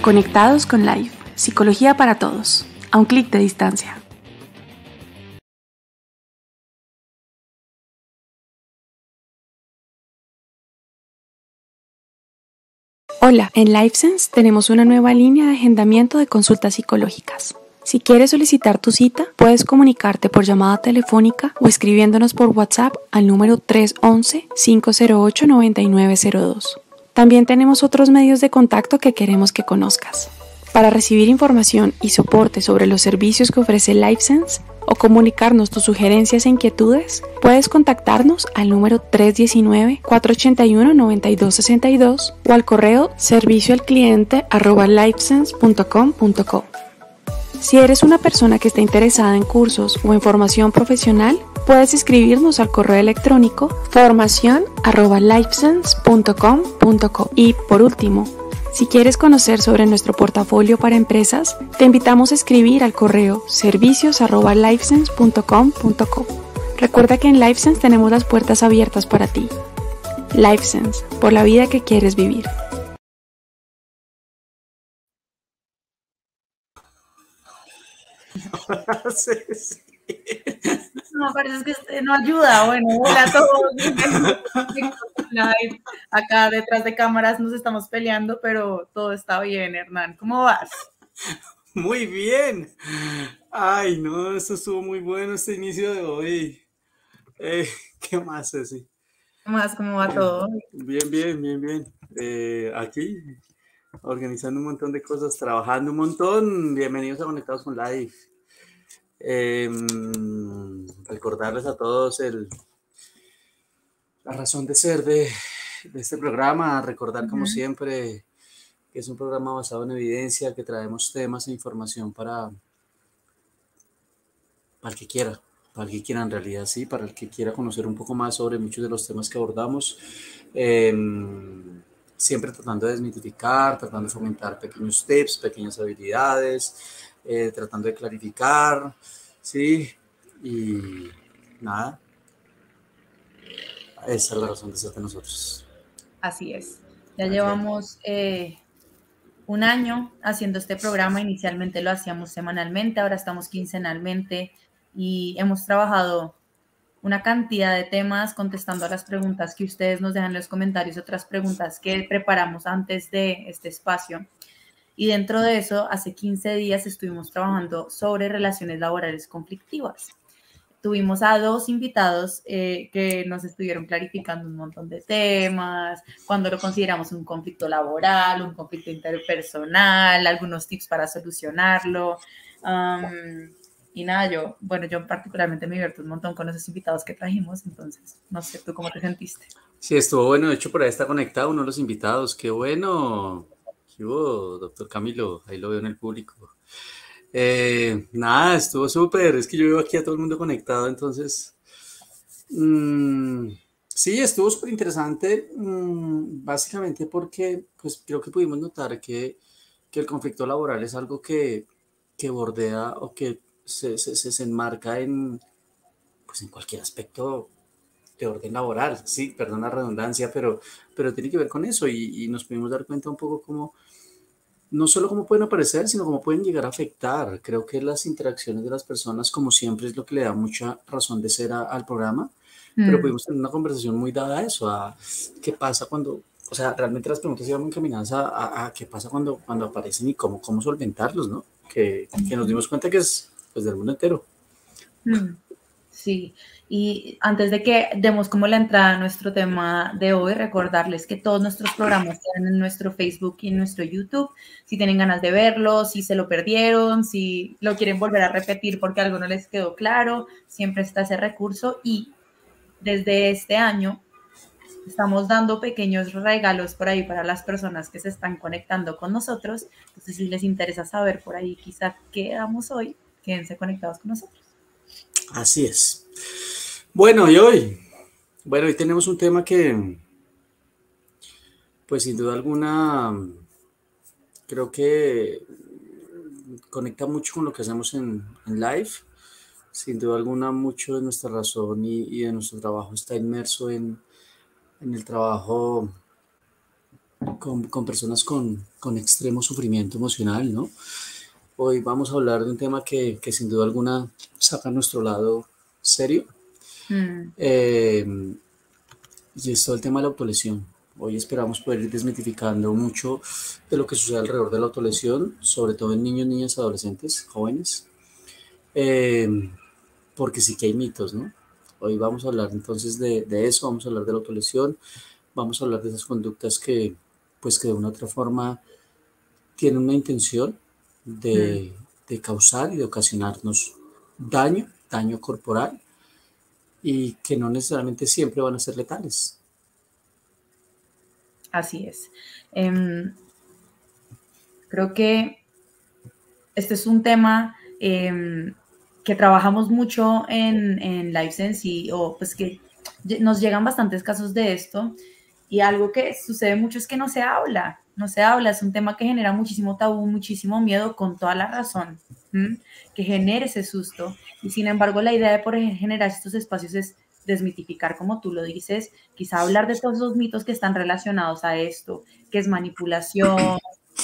Conectados con Life, psicología para todos, a un clic de distancia. Hola, en LifeSense tenemos una nueva línea de agendamiento de consultas psicológicas. Si quieres solicitar tu cita, puedes comunicarte por llamada telefónica o escribiéndonos por WhatsApp al número 311-508-9902. También tenemos otros medios de contacto que queremos que conozcas. Para recibir información y soporte sobre los servicios que ofrece LifeSense o comunicarnos tus sugerencias e inquietudes, puedes contactarnos al número 319-481-9262 o al correo servicioalcliente@lifesense.com.co. Si eres una persona que está interesada en cursos o en formación profesional, puedes escribirnos al correo electrónico formacion@lifesense.com.co. Y por último, si quieres conocer sobre nuestro portafolio para empresas, te invitamos a escribir al correo servicios@lifesense.com.co. Recuerda que en LifeSense tenemos las puertas abiertas para ti. LifeSense, por la vida que quieres vivir. Sí, sí. No, parece que no ayuda. Bueno, hola a todos. Live. Acá detrás de cámaras nos estamos peleando, pero todo está bien, Hernán. ¿Cómo vas? Muy bien. Ay, no, esto estuvo muy bueno este inicio de hoy. ¿Qué más, Ceci? ¿Qué más? ¿Cómo va todo? Bien. Aquí, organizando un montón de cosas, trabajando un montón. Bienvenidos a Conectados con Live. Recordarles a todos la razón de ser de este programa. Recordar, como siempre, que es un programa basado en evidencia, que traemos temas e información para el que quiera. Para el que quiera, en realidad, sí, para el que quiera conocer un poco más sobre muchos de los temas que abordamos. Siempre tratando de desmitificar, tratando de fomentar pequeños tips, pequeñas habilidades, tratando de clarificar, ¿sí? Y nada, esa es la razón de ser de nosotros. Así es. Ya llevamos un año haciendo este programa. Inicialmente lo hacíamos semanalmente, ahora estamos quincenalmente y hemos trabajado una cantidad de temas contestando a las preguntas que ustedes nos dejan en los comentarios, otras preguntas que preparamos antes de este espacio. Y dentro de eso, hace 15 días estuvimos trabajando sobre relaciones laborales conflictivas. Tuvimos a 2 invitados que nos estuvieron clarificando un montón de temas, cuando lo consideramos un conflicto laboral, un conflicto interpersonal, algunos tips para solucionarlo. Y nada, yo particularmente me divierto un montón con esos invitados que trajimos, entonces, no sé, ¿tú cómo te sentiste? Sí, estuvo bueno. De hecho, por ahí está conectado uno de los invitados. ¡Qué bueno! ¿Qué hubo, doctor Camilo? Ahí lo veo en el público. Nada, estuvo súper. Es que yo veo aquí a todo el mundo conectado, entonces... sí, estuvo súper interesante. Básicamente porque pues, creo que pudimos notar que el conflicto laboral es algo que bordea o que se enmarca pues, en cualquier aspecto de orden laboral, sí, perdón la redundancia, pero tiene que ver con eso y nos pudimos dar cuenta un poco cómo, no solo cómo pueden aparecer, sino cómo pueden llegar a afectar. Creo que las interacciones de las personas, como siempre, es lo que le da mucha razón de ser al programa, pero pudimos tener una conversación muy dada a eso, a qué pasa cuando, o sea, realmente las preguntas iban encaminadas a qué pasa cuando aparecen y cómo solventarlos, ¿no? Que nos dimos cuenta que es pues del mundo entero. Sí, y antes de que demos como la entrada a nuestro tema de hoy, recordarles que todos nuestros programas están en nuestro Facebook y en nuestro YouTube. Si tienen ganas de verlo, si se lo perdieron, si lo quieren volver a repetir porque algo no les quedó claro, siempre está ese recurso. Y desde este año estamos dando pequeños regalos por ahí para las personas que se están conectando con nosotros. Entonces, si les interesa saber por ahí quizá qué damos hoy, quédense conectados con nosotros. Así es. Bueno, y hoy tenemos un tema que, pues sin duda alguna, creo que conecta mucho con lo que hacemos en live. Sin duda alguna, mucho de nuestra razón y de nuestro trabajo está inmerso en el trabajo con personas con extremo sufrimiento emocional, ¿no? Hoy vamos a hablar de un tema que sin duda alguna saca nuestro lado serio, Mm, eh, y es todo el tema de la autolesión. Hoy esperamos poder ir desmitificando mucho de lo que sucede alrededor de la autolesión, sobre todo en niños, niñas, adolescentes, jóvenes, eh, porque sí que hay mitos, ¿no? Hoy vamos a hablar entonces de eso, vamos a hablar de la autolesión, vamos a hablar de esas conductas que, pues que de una u otra forma tienen una intención mm, de causar y de ocasionarnos daño corporal, y que no necesariamente siempre van a ser letales. así es. Creo que este es un tema que trabajamos mucho en LifeSense o pues que nos llegan bastantes casos de esto y algo que sucede mucho es que no se habla, es un tema que genera muchísimo tabú, muchísimo miedo con toda la razón, que genere ese susto y sin embargo la idea de por generar estos espacios es desmitificar, como tú lo dices, quizá hablar de todos los mitos que están relacionados a esto, que es manipulación,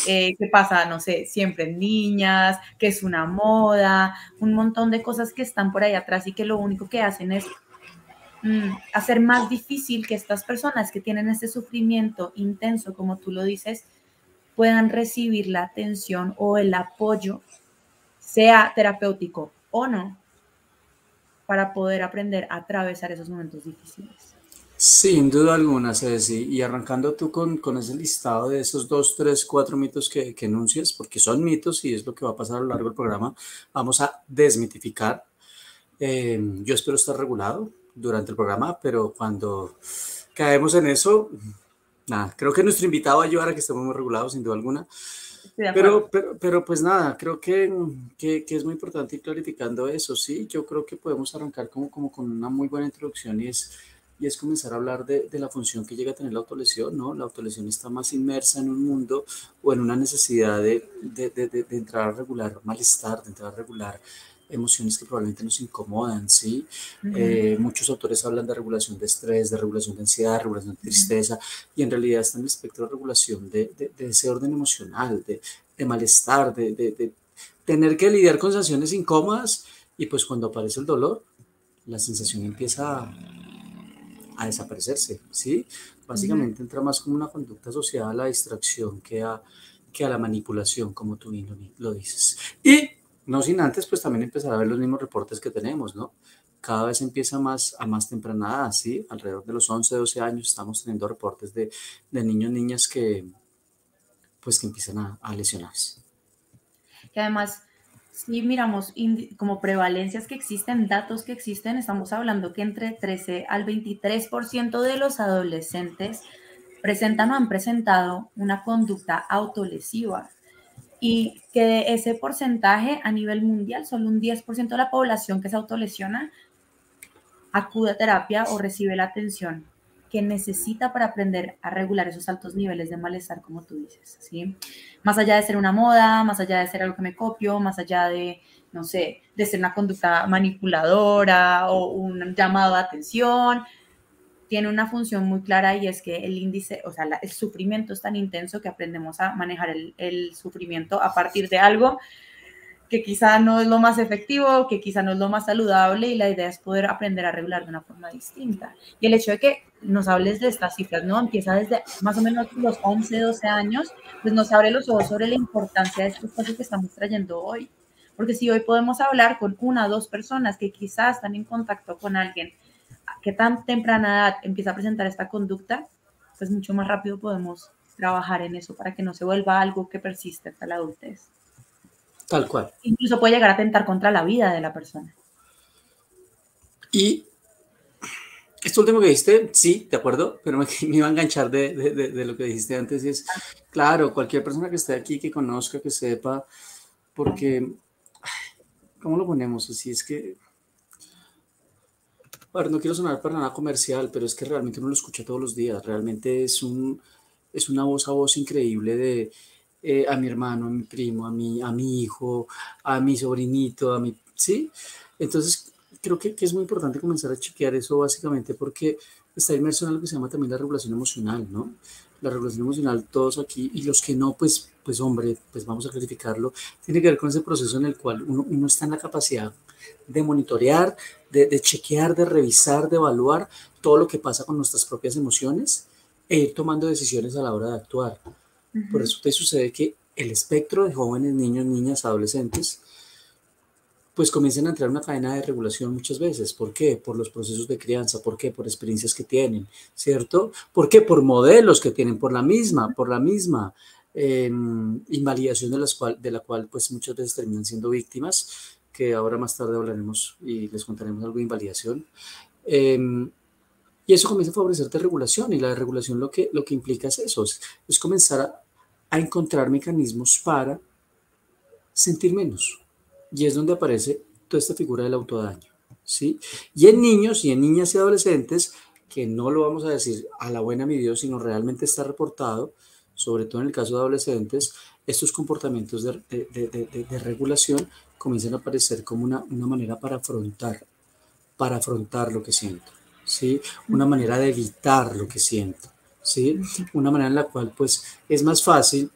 que pasa, no sé, siempre en niñas, que es una moda, un montón de cosas que están por ahí atrás y que lo único que hacen es hacer más difícil que estas personas que tienen este sufrimiento intenso, como tú lo dices, puedan recibir la atención o el apoyo, sea terapéutico o no, para poder aprender a atravesar esos momentos difíciles. Sin duda alguna, Ceci, y arrancando tú con ese listado de esos 2, 3, 4 mitos que enuncias, porque son mitos y es lo que va a pasar a lo largo del programa, vamos a desmitificar. Yo espero estar regulado durante el programa, pero cuando caemos en eso, nada, creo que nuestro invitado va a ayudar a que estemos muy regulados, sin duda alguna. Estoy de acuerdo. Pero pues nada, creo que es muy importante ir clarificando eso, ¿sí? Yo creo que podemos arrancar como con una muy buena introducción, y es comenzar a hablar de la función que llega a tener la autolesión, ¿no? La autolesión está más inmersa en un mundo o en una necesidad de entrar a regular malestar, de entrar a regular emociones que probablemente nos incomodan, ¿sí? Muchos autores hablan de regulación de estrés, de regulación de ansiedad, de regulación de tristeza, y en realidad está en el espectro de regulación de ese orden emocional, de malestar, de tener que lidiar con sensaciones incómodas, y pues cuando aparece el dolor, la sensación empieza a desaparecerse, ¿sí? Básicamente entra más como una conducta asociada a la distracción que a la manipulación, como tú bien lo dices. Y no sin antes, pues también empezar a ver los mismos reportes que tenemos, ¿no? Cada vez empieza más a más temprana edad, ¿sí? Alrededor de los 11, 12 años estamos teniendo reportes de niños, niñas que, pues, que empiezan a lesionarse. Que además, si miramos como prevalencias que existen, datos que existen, estamos hablando que entre 13 al 23% de los adolescentes presentan o han presentado una conducta autolesiva y que de ese porcentaje a nivel mundial, solo un 10% de la población que se autolesiona acude a terapia o recibe la atención que necesita para aprender a regular esos altos niveles de malestar, como tú dices, ¿sí? Más allá de ser una moda, más allá de ser algo que me copio, más allá de, no sé, de ser una conducta manipuladora o un llamado de atención, tiene una función muy clara y es que el índice, o sea, el sufrimiento es tan intenso que aprendemos a manejar el sufrimiento a partir de algo que quizá no es lo más efectivo, que quizá no es lo más saludable y la idea es poder aprender a regular de una forma distinta. Y el hecho de que nos hables de estas cifras, ¿no? Empieza desde más o menos los 11, 12 años, pues nos abre los ojos sobre la importancia de este espacio que estamos trayendo hoy. Porque si hoy podemos hablar con una o dos personas que quizás están en contacto con alguien que tan temprana edad empieza a presentar esta conducta, pues mucho más rápido podemos trabajar en eso para que no se vuelva algo que persiste hasta la adultez. Tal cual. Incluso puede llegar a atentar contra la vida de la persona. Y esto último que dijiste, sí, de acuerdo, pero me iba a enganchar de lo que dijiste antes, y es, claro, cualquier persona que esté aquí, que conozca, que sepa, porque, ¿cómo lo ponemos? Así es que, a ver, no quiero sonar para nada comercial, pero es que realmente uno lo escucha todos los días, realmente es una voz a voz increíble de a mi hermano, a mi primo, a mi hijo, a mi sobrinito, ¿sí? Entonces, creo que es muy importante comenzar a chequear eso básicamente porque está inmerso en algo que se llama también la regulación emocional, ¿no? la regulación emocional, todos aquí, y los que no, pues hombre, pues vamos a clarificarlo, tiene que ver con ese proceso en el cual uno está en la capacidad de monitorear, de chequear, de revisar, de evaluar todo lo que pasa con nuestras propias emociones e ir tomando decisiones a la hora de actuar. Por eso te sucede que el espectro de jóvenes, niños, niñas, adolescentes, pues comienzan a entrar en una cadena de regulación muchas veces. ¿Por qué? Por los procesos de crianza. ¿Por qué? Por experiencias que tienen, ¿cierto? ¿Por qué? Por modelos que tienen, por la misma invalidación de la cual pues muchas veces terminan siendo víctimas, que ahora más tarde hablaremos y les contaremos algo de invalidación. Y eso comienza a favorecer regulación, y la regulación lo que implica es eso, es comenzar a encontrar mecanismos para sentir menos. Y es donde aparece toda esta figura del autodaño, ¿sí? Y en niños y en niñas y adolescentes, que no lo vamos a decir a la buena mi Dios, sino realmente está reportado, sobre todo en el caso de adolescentes, estos comportamientos de regulación comienzan a aparecer como una manera para afrontar lo que siento, ¿sí? Una manera de evitar lo que siento, ¿sí? Una manera en la cual pues es más fácil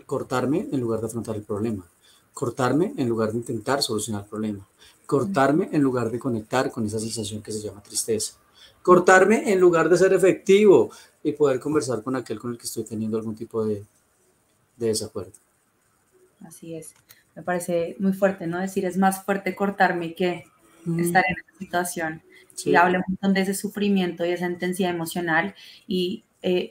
cortarme en lugar de afrontar el problema, cortarme en lugar de intentar solucionar el problema, cortarme en lugar de conectar con esa sensación que se llama tristeza, cortarme en lugar de ser efectivo y poder conversar con aquel con el que estoy teniendo algún tipo de desacuerdo. Así es, me parece muy fuerte, ¿no? Decir, es más fuerte cortarme que estar en esa situación. Sí. Y habla un montón de ese sufrimiento y esa intensidad emocional, y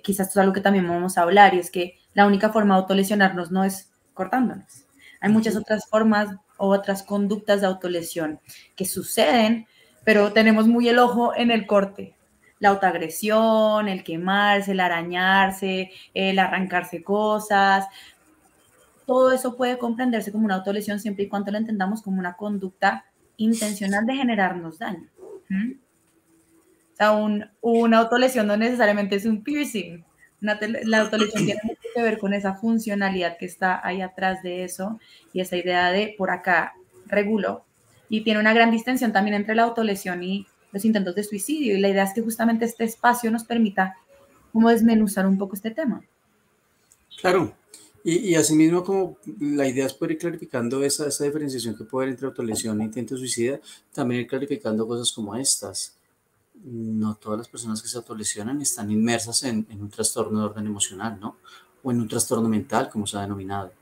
quizás esto es algo que también vamos a hablar, y es que la única forma de autolesionarnos no es cortándonos. Hay muchas otras formas o otras conductas de autolesión que suceden, pero tenemos muy el ojo en el corte. La autoagresión, el quemarse, el arañarse, el arrancarse cosas. Todo eso puede comprenderse como una autolesión siempre y cuando lo entendamos como una conducta intencional de generarnos daño. O sea, una autolesión no necesariamente es un piercing. La autolesión tiene mucho que ver con esa funcionalidad que está ahí atrás de eso, y esa idea de por acá regulo. Y tiene una gran distinción también entre la autolesión y los intentos de suicidio. Y la idea es que justamente este espacio nos permita como desmenuzar un poco este tema. Claro. Y asimismo, como la idea es poder ir clarificando esa diferenciación que puede haber entre autolesión e intento suicida, también ir clarificando cosas como estas. No todas las personas que se autolesionan están inmersas en un trastorno de orden emocional, ¿no? O en un trastorno mental, como se ha denominado.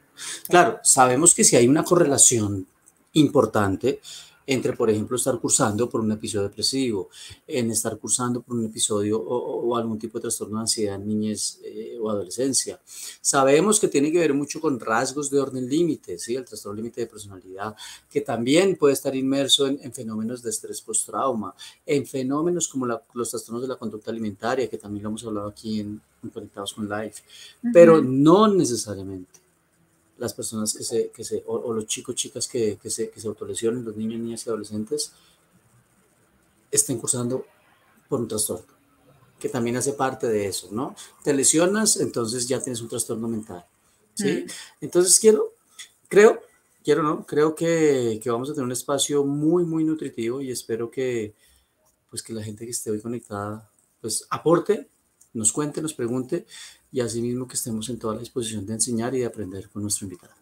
Claro, sabemos que si hay una correlación importante entre, por ejemplo, estar cursando por un episodio depresivo, en estar cursando por un episodio o algún tipo de trastorno de ansiedad en niñez o adolescencia. Sabemos que tiene que ver mucho con rasgos de orden límite, ¿sí? El trastorno límite de personalidad, que también puede estar inmerso en fenómenos de estrés postrauma, en fenómenos como los trastornos de la conducta alimentaria, que también lo hemos hablado aquí en Conectados con Life, pero no necesariamente las personas o los chicos, chicas que se autolesionen, los niños, niñas y adolescentes, estén cursando por un trastorno, que también hace parte de eso, ¿no? Te lesionas, entonces ya tienes un trastorno mental, ¿sí? Entonces creo que vamos a tener un espacio muy, muy nutritivo, y espero que, pues, que la gente que esté hoy conectada, pues, aporte, nos cuente, nos pregunte, y asimismo que estemos en toda la disposición de enseñar y de aprender con nuestro invitado.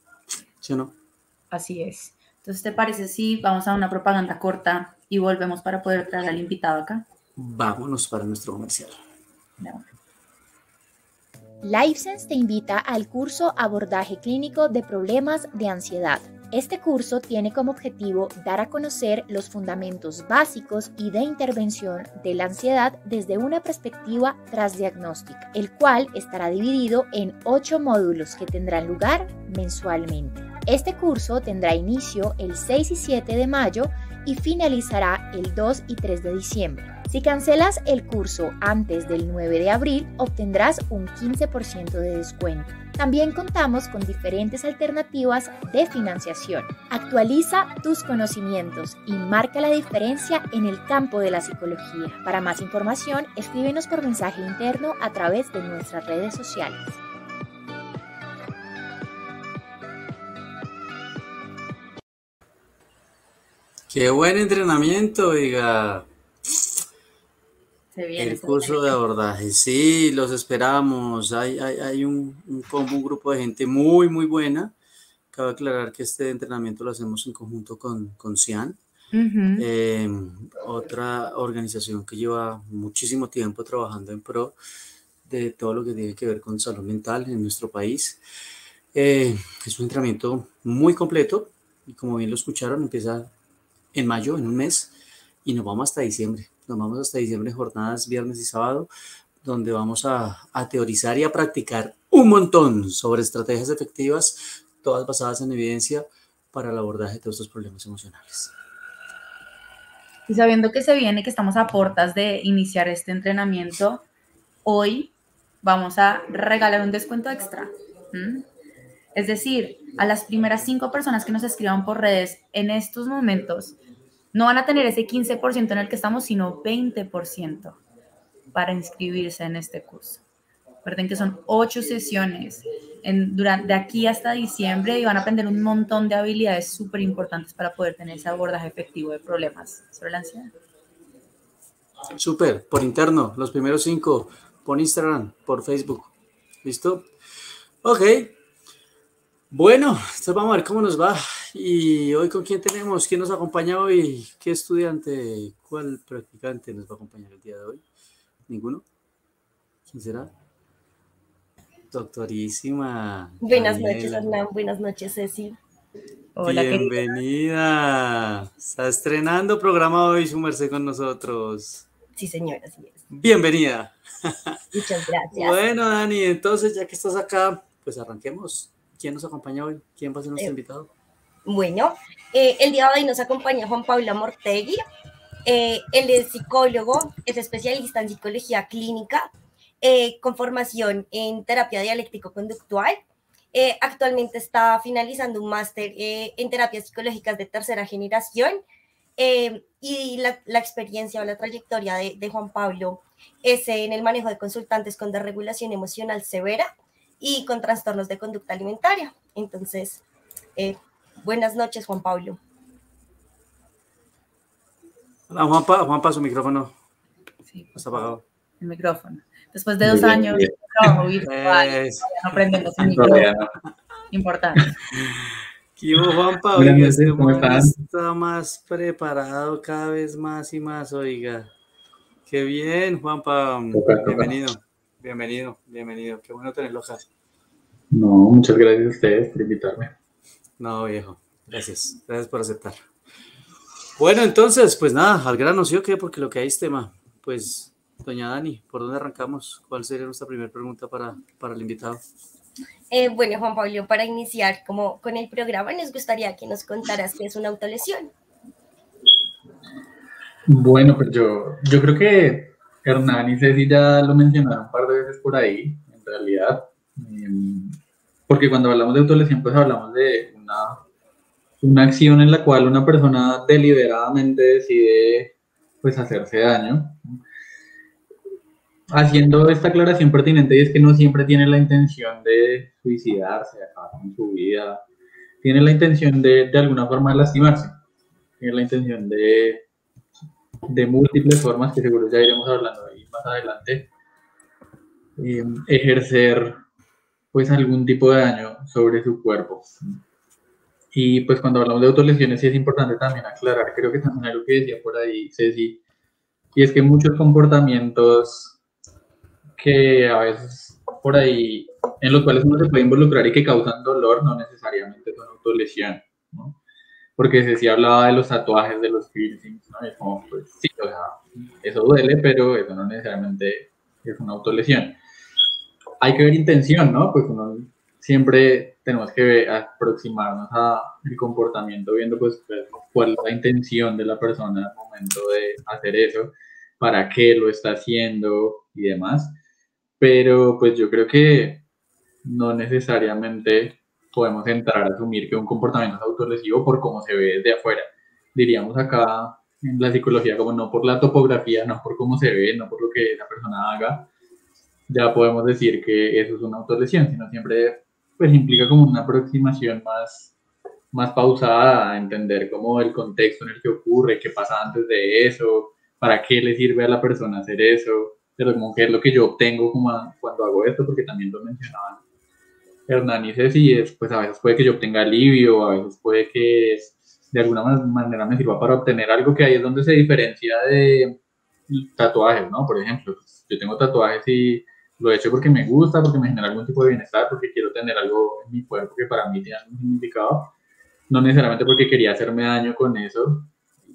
¿Sí o no? Así es. Entonces, ¿te parece si vamos a una propaganda corta y volvemos para poder traer al invitado acá? Vámonos para nuestro comercial. No. LifeSense te invita al curso Abordaje Clínico de Problemas de Ansiedad. Este curso tiene como objetivo dar a conocer los fundamentos básicos y de intervención de la ansiedad desde una perspectiva transdiagnóstica, el cual estará dividido en 8 módulos que tendrán lugar mensualmente. Este curso tendrá inicio el 6 y 7 de mayo y finalizará el 2 y 3 de diciembre. Si cancelas el curso antes del 9 de abril, obtendrás un 15% de descuento. También contamos con diferentes alternativas de financiación. Actualiza tus conocimientos y marca la diferencia en el campo de la psicología. Para más información, escríbenos por mensaje interno a través de nuestras redes sociales. ¡Qué buen entrenamiento, oiga! Sí, El curso de abordaje, sí, los esperamos. Hay un grupo de gente muy, muy buena. Cabe aclarar que este entrenamiento lo hacemos en conjunto con CIAN, otra organización que lleva muchísimo tiempo trabajando en pro de todo lo que tiene que ver con salud mental en nuestro país. Es un entrenamiento muy completo y como bien lo escucharon, empieza en mayo, en un mes, y nos vamos hasta diciembre. Nos vamos hasta diciembre, jornadas viernes y sábado, donde vamos a teorizar y a practicar un montón sobre estrategias efectivas, todas basadas en evidencia para el abordaje de todos estos problemas emocionales. Y sabiendo que se viene, que estamos a puertas de iniciar este entrenamiento, hoy vamos a regalar un descuento extra. Es decir, a las primeras 5 personas que nos escriban por redes en estos momentos, no van a tener ese 15% en el que estamos, sino 20% para inscribirse en este curso. Recuerden que son 8 sesiones de aquí hasta diciembre y van a aprender un montón de habilidades súper importantes para poder tener ese abordaje efectivo de problemas sobre la ansiedad. Súper, por interno, los primeros 5, por Instagram, por Facebook. ¿Listo? Ok. Bueno, entonces vamos a ver cómo nos va. Y hoy, ¿con quién tenemos? ¿Quién nos acompaña hoy? ¿Qué estudiante? ¿Cuál practicante nos va a acompañar el día de hoy? ¿Ninguno? ¿Quién será? Doctorísima. Buenas noches, Hernán. Buenas noches, Ceci. Hola, bienvenida. Querida. Está estrenando programa hoy, su merced, con nosotros. Sí, señora, así es. Bienvenida. Muchas gracias. Bueno, Dani, entonces, ya que estás acá, pues arranquemos. ¿Quién nos acompaña hoy? ¿Quién va a ser nuestro invitado? Bueno, el día de hoy nos acompaña Juan Pablo Mortegui. Él es psicólogo, es especialista en psicología clínica, con formación en terapia dialéctico-conductual. Actualmente está finalizando un máster en terapias psicológicas de tercera generación. Y la experiencia o la trayectoria de Juan Pablo es en el manejo de consultantes con desregulación emocional severa y con trastornos de conducta alimentaria. Entonces, buenas noches, Juan Pablo. Hola, Juanpa, su micrófono. Sí, está apagado. El micrófono. Después de 2 años de trabajo virtual, no aprendemos el micrófono. Importante. ¿Qué hubo, Juanpa? Oiga, ¿cómo está más preparado cada vez más y más? Oiga, qué bien, Juanpa. Bienvenido. Qué bueno tenerlo acá. No, muchas gracias a ustedes por invitarme. No, viejo, gracias por aceptar. Bueno, entonces, pues nada, al grano, ¿sí o qué? Porque lo que hay es tema. Pues, doña Dani, ¿por dónde arrancamos? ¿Cuál sería nuestra primera pregunta para el invitado? Bueno, Juan Pablo, para iniciar como con el programa, nos gustaría que nos contaras qué es una autolesión. Bueno, pues yo creo que Hernán y Ceci ya lo mencionaron un par de veces por ahí, en realidad, porque cuando hablamos de autolesión, pues hablamos de una acción en la cual una persona deliberadamente decide pues hacerse daño. Haciendo esta aclaración pertinente, y es que no siempre tiene la intención de suicidarse, de acabar con su vida, tiene la intención de alguna forma lastimarse, tiene la intención de múltiples formas, que seguro ya iremos hablando ahí más adelante, ejercer pues algún tipo de daño sobre su cuerpo. Y pues cuando hablamos de autolesiones sí es importante también aclarar, creo que también algo que decía por ahí Ceci, y es que muchos comportamientos que a veces por ahí, en los cuales uno se puede involucrar y que causan dolor, no necesariamente son autolesión, ¿no? Porque Ceci hablaba de los tatuajes, de los piercings, ¿no? Y como, pues sí, o sea, eso duele, pero eso no necesariamente es una autolesión. Hay que ver intención, ¿no? Pues uno siempre tenemos que aproximarnos al comportamiento viendo pues cuál es la intención de la persona al momento de hacer eso, para qué lo está haciendo y demás. Pero pues yo creo que no necesariamente podemos entrar a asumir que un comportamiento es autolesivo por cómo se ve desde afuera. Diríamos acá en la psicología como no por la topografía, no por cómo se ve, no por lo que la persona haga, ya podemos decir que eso es una autolesión, sino siempre pues implica como una aproximación más pausada, a entender como el contexto en el que ocurre, qué pasa antes de eso, para qué le sirve a la persona hacer eso, pero como qué es lo que yo obtengo como cuando hago esto, porque también lo mencionaban Hernán y Ceci, pues a veces puede que yo obtenga alivio, a veces puede que de alguna manera me sirva para obtener algo, que ahí es donde se diferencia de tatuajes, ¿no? Por ejemplo, pues, yo tengo tatuajes y lo he hecho porque me gusta, porque me genera algún tipo de bienestar, porque quiero tener algo en mi cuerpo que para mí tiene algún significado, no necesariamente porque quería hacerme daño con eso,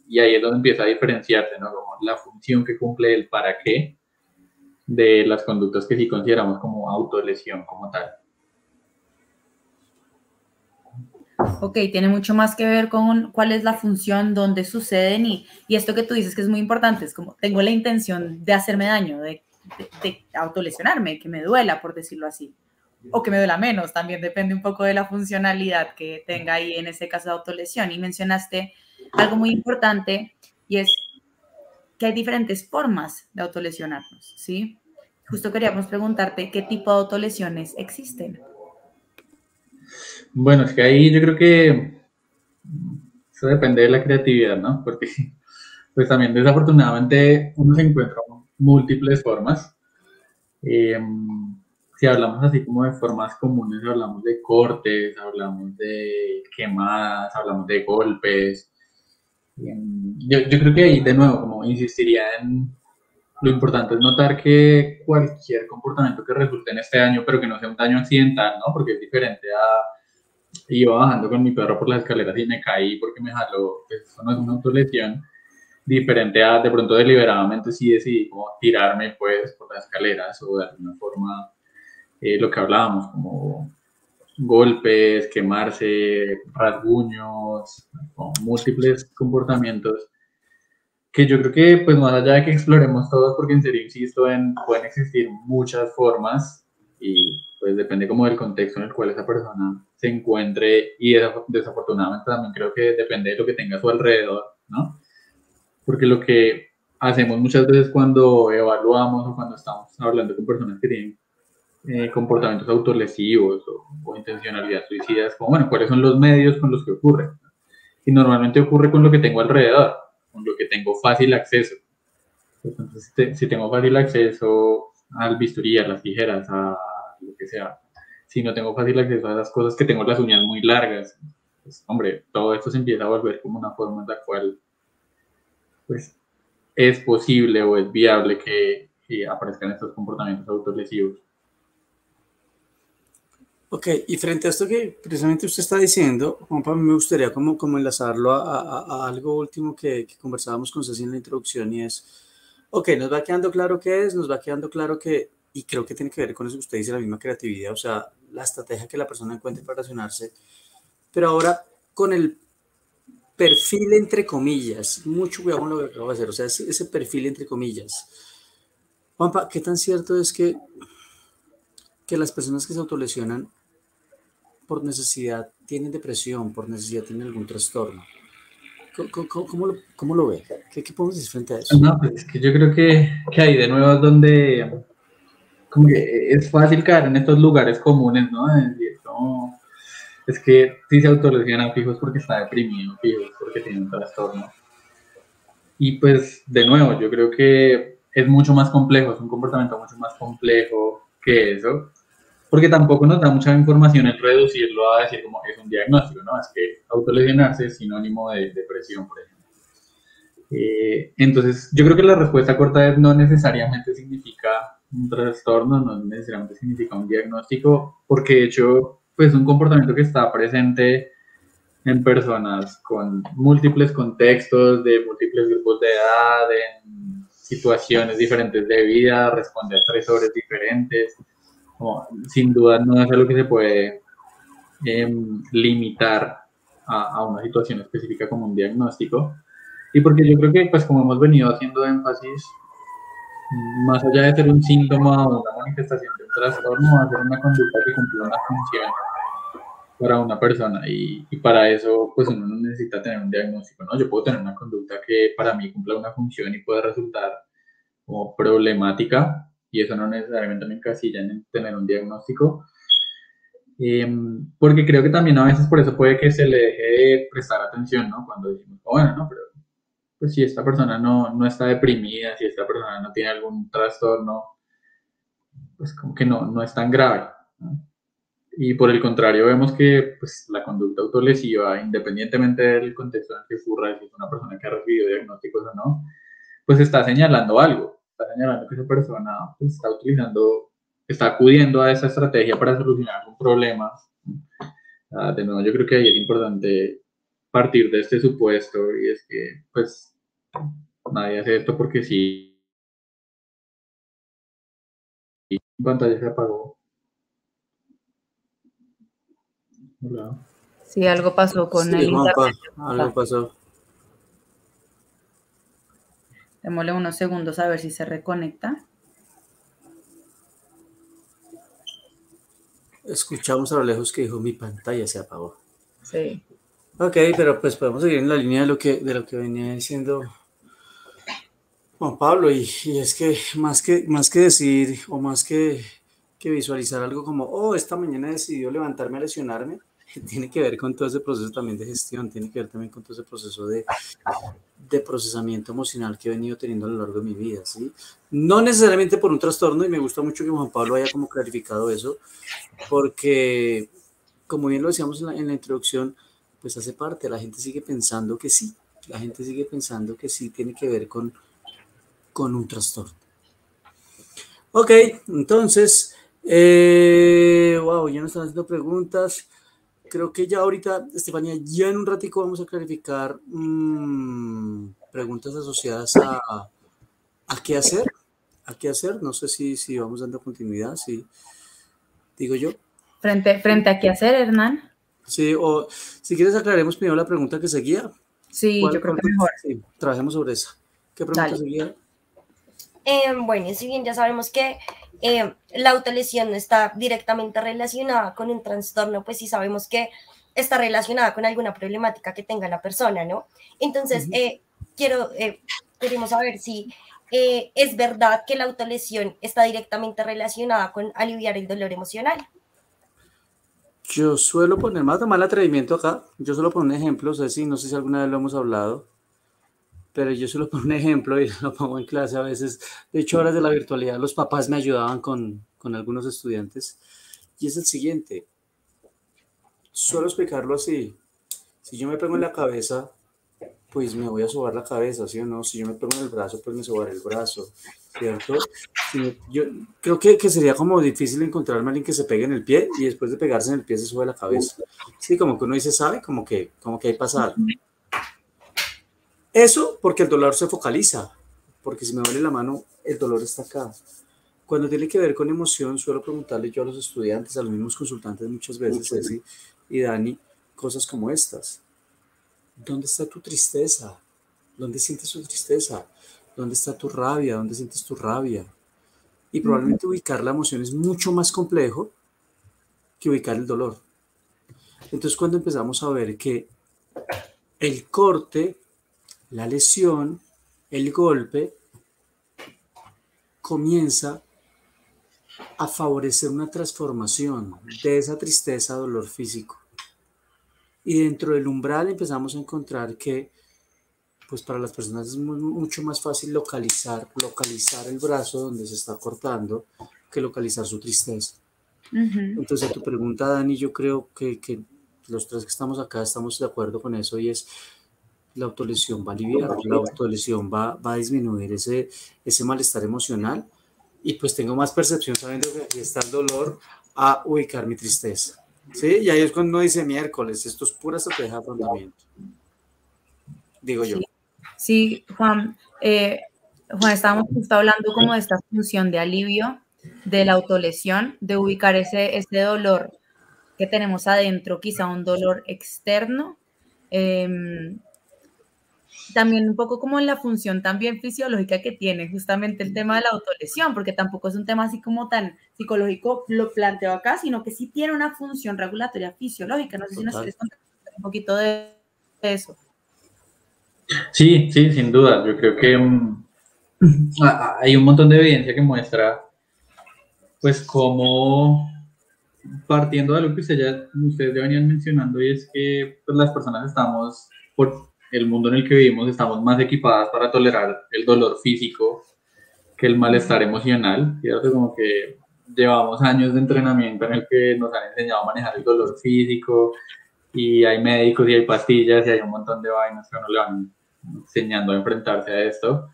y ahí es donde empieza a diferenciarse, ¿no? Como la función que cumple el para qué de las conductas que sí consideramos como autolesión como tal. Ok, tiene mucho más que ver con cuál es la función, dónde suceden y esto que tú dices que es muy importante, es como tengo la intención de hacerme daño, de autolesionarme, que me duela, por decirlo así, o que me duela menos, también depende un poco de la funcionalidad que tenga ahí en ese caso de autolesión. Y mencionaste algo muy importante y es que hay diferentes formas de autolesionarnos, ¿sí? Justo queríamos preguntarte qué tipo de autolesiones existen. Bueno, es que ahí yo creo que eso depende de la creatividad, ¿no? Porque pues también desafortunadamente uno se encuentra múltiples formas. Si hablamos así como de formas comunes, hablamos de cortes, hablamos de quemadas, hablamos de golpes. Yo creo que ahí de nuevo, como insistiría en lo importante es notar que cualquier comportamiento que resulte en este daño, pero que no sea un daño accidental, ¿no? Porque es diferente a iba bajando con mi perro por las escaleras y me caí porque me jaló, pues eso no es una autolesión, diferente a de pronto deliberadamente sí decidí como tirarme pues por las escaleras o de alguna forma lo que hablábamos como golpes, quemarse, rasguños, múltiples comportamientos que yo creo que pues más allá de que exploremos todos, porque en serio insisto pueden existir muchas formas y pues depende como del contexto en el cual esa persona se encuentre y desafortunadamente también creo que depende de lo que tenga a su alrededor, ¿no? Porque lo que hacemos muchas veces cuando evaluamos o cuando estamos hablando con personas que tienen comportamientos autolesivos o intencionalidad suicida, es como, bueno, ¿cuáles son los medios con los que ocurre? Y normalmente ocurre con lo que tengo alrededor, con lo que tengo fácil acceso. Entonces, si tengo fácil acceso al bisturí, a las tijeras, a lo que sea, si no tengo fácil acceso a las cosas que tengo las uñas muy largas, pues, hombre, todo esto se empieza a volver como una forma en la cual pues, es posible o es viable que aparezcan estos comportamientos autolesivos. Ok, y frente a esto que precisamente usted está diciendo, Juanpa, me gustaría como enlazarlo a algo último que conversábamos con Ceci en la introducción y es, ok, nos va quedando claro qué es, nos va quedando claro que, y creo que tiene que ver con eso que usted dice, la misma creatividad, o sea, la estrategia que la persona encuentre para relacionarse, pero ahora con el perfil entre comillas, mucho cuidado con lo que acabo de hacer, o sea, ese perfil entre comillas. Juanpa, ¿qué tan cierto es que las personas que se autolesionan por necesidad tienen depresión, por necesidad tienen algún trastorno? ¿Cómo lo ve? ¿Qué podemos decir frente a eso? No, pues es que yo creo que ahí de nuevo es donde como que es fácil caer en estos lugares comunes, ¿no? Es que si se autolesiona fijo es porque está deprimido, fijo es porque tiene un trastorno. Y pues de nuevo, yo creo que es mucho más complejo, es un comportamiento mucho más complejo que eso, porque tampoco nos da mucha información el reducirlo a decir como es un diagnóstico, ¿no? Es que autolesionarse es sinónimo de depresión, por ejemplo. Entonces, yo creo que la respuesta corta es no necesariamente significa un trastorno, no necesariamente significa un diagnóstico, porque de hecho, pues un comportamiento que está presente en personas con múltiples contextos, de múltiples grupos de edad, en situaciones diferentes de vida, responde a estresores diferentes. Sin duda no es algo que se puede limitar a una situación específica como un diagnóstico. Y porque yo creo que, pues como hemos venido haciendo énfasis, más allá de ser un síntoma o una manifestación de un trastorno, va a ser una conducta que cumple una función para una persona y para eso pues uno no necesita tener un diagnóstico, ¿no? Yo puedo tener una conducta que para mí cumpla una función y puede resultar como problemática y eso no necesariamente me encasilla en tener un diagnóstico, porque creo que también a veces por eso puede que se le deje de prestar atención, ¿no? Cuando decimos, bueno, no, pero pues si esta persona no está deprimida, si esta persona no tiene algún trastorno, pues como que no es tan grave, ¿no? Y por el contrario, vemos que pues, la conducta autolesiva, independientemente del contexto en el que ocurra, si es una persona que ha recibido diagnósticos o no, pues está señalando algo, está señalando que esa persona pues, está acudiendo a esa estrategia para solucionar un problema. De nuevo, yo creo que ahí es importante partir de este supuesto, y es que pues nadie hace esto porque sí. Mi pantalla se apagó. Hola. Sí, algo pasó con el Juanpa, internet. algo pasó. Démosle unos segundos a ver si se reconecta. Escuchamos a lo lejos que dijo mi pantalla se apagó. Sí. Ok, pero pues podemos seguir en la línea de lo que venía diciendo Juan Pablo, y es que más que decir o más que visualizar algo como, oh, esta mañana decidió levantarme a lesionarme, tiene que ver con todo ese proceso también de gestión, tiene que ver también con todo ese proceso de procesamiento emocional que he venido teniendo a lo largo de mi vida, ¿sí? No necesariamente por un trastorno, y me gusta mucho que Juan Pablo haya como clarificado eso, porque, como bien lo decíamos en la introducción, pues hace parte, la gente sigue pensando que sí, tiene que ver con un trastorno. Ok, entonces, wow, ya nos están haciendo preguntas. Creo que ya ahorita, Estefanía, ya en un ratico vamos a clarificar preguntas asociadas a qué hacer. No sé si vamos dando continuidad, si digo yo. Frente a qué hacer, Hernán. Sí, o si quieres aclaremos primero la pregunta que seguía. Sí, yo creo que mejor. Sí, trabajemos sobre esa. ¿Qué pregunta seguía? Bueno, si bien ya sabemos que la autolesión no está directamente relacionada con un trastorno, pues sí sabemos que está relacionada con alguna problemática que tenga la persona, ¿no? Entonces, queremos saber si es verdad que la autolesión está directamente relacionada con aliviar el dolor emocional. Yo suelo poner, más mal atrevimiento acá, yo suelo poner un ejemplo, no sé si alguna vez lo hemos hablado, pero yo suelo poner un ejemplo y lo pongo en clase a veces. De hecho, horas de la virtualidad, los papás me ayudaban con algunos estudiantes, y es el siguiente. Suelo explicarlo así: si yo me pego en la cabeza, pues me voy a sobar la cabeza, ¿sí o no? Si yo me pego en el brazo, pues me sobaré el brazo, ¿cierto? Yo creo que sería como difícil encontrarme a alguien que se pegue en el pie y después de pegarse en el pie se sube la cabeza. Sí, como que uno dice, ¿sabe? Como que hay pasar. Eso porque el dolor se focaliza, porque si me duele la mano, el dolor está acá. Cuando tiene que ver con emoción, suelo preguntarle yo a los estudiantes, a los mismos consultantes muchas veces, Ceci y Dani, cosas como estas. ¿Dónde está tu tristeza? ¿Dónde sientes tu tristeza? ¿Dónde está tu rabia? ¿Dónde sientes tu rabia? Y probablemente ubicar la emoción es mucho más complejo que ubicar el dolor. Entonces, cuando empezamos a ver que el corte, la lesión, el golpe, comienza a favorecer una transformación de esa tristeza a dolor físico. Y dentro del umbral empezamos a encontrar que pues para las personas es mucho más fácil localizar el brazo donde se está cortando que localizar su tristeza. Entonces, a tu pregunta, Dani, yo creo que los tres que estamos acá estamos de acuerdo con eso, y es: la autolesión va a aliviar, la autolesión va a disminuir ese malestar emocional, y pues tengo más percepción sabiendo que aquí está el dolor a ubicar mi tristeza. ¿Sí? Y ahí es cuando uno dice miércoles, esto es pura estrategia de afrontamiento. Digo yo. Sí, Juan, estábamos justo hablando como de esta función de alivio de la autolesión, de ubicar ese dolor que tenemos adentro, quizá un dolor externo, también un poco como en la función también fisiológica que tiene justamente el tema de la autolesión, porque tampoco es un tema así como tan psicológico, lo planteo acá, sino que sí tiene una función regulatoria fisiológica. No sé si nos quieres contar un poquito de eso. Sí, sin duda. Yo creo que hay un montón de evidencia que muestra, pues, cómo, partiendo de lo que ustedes ya venían mencionando, y es que pues, las personas estamos, por el mundo en el que vivimos estamos más equipadas para tolerar el dolor físico que el malestar emocional, ¿cierto? Como que llevamos años de entrenamiento en el que nos han enseñado a manejar el dolor físico y hay médicos y hay pastillas y hay un montón de vainas que a uno le van enseñando a enfrentarse a esto.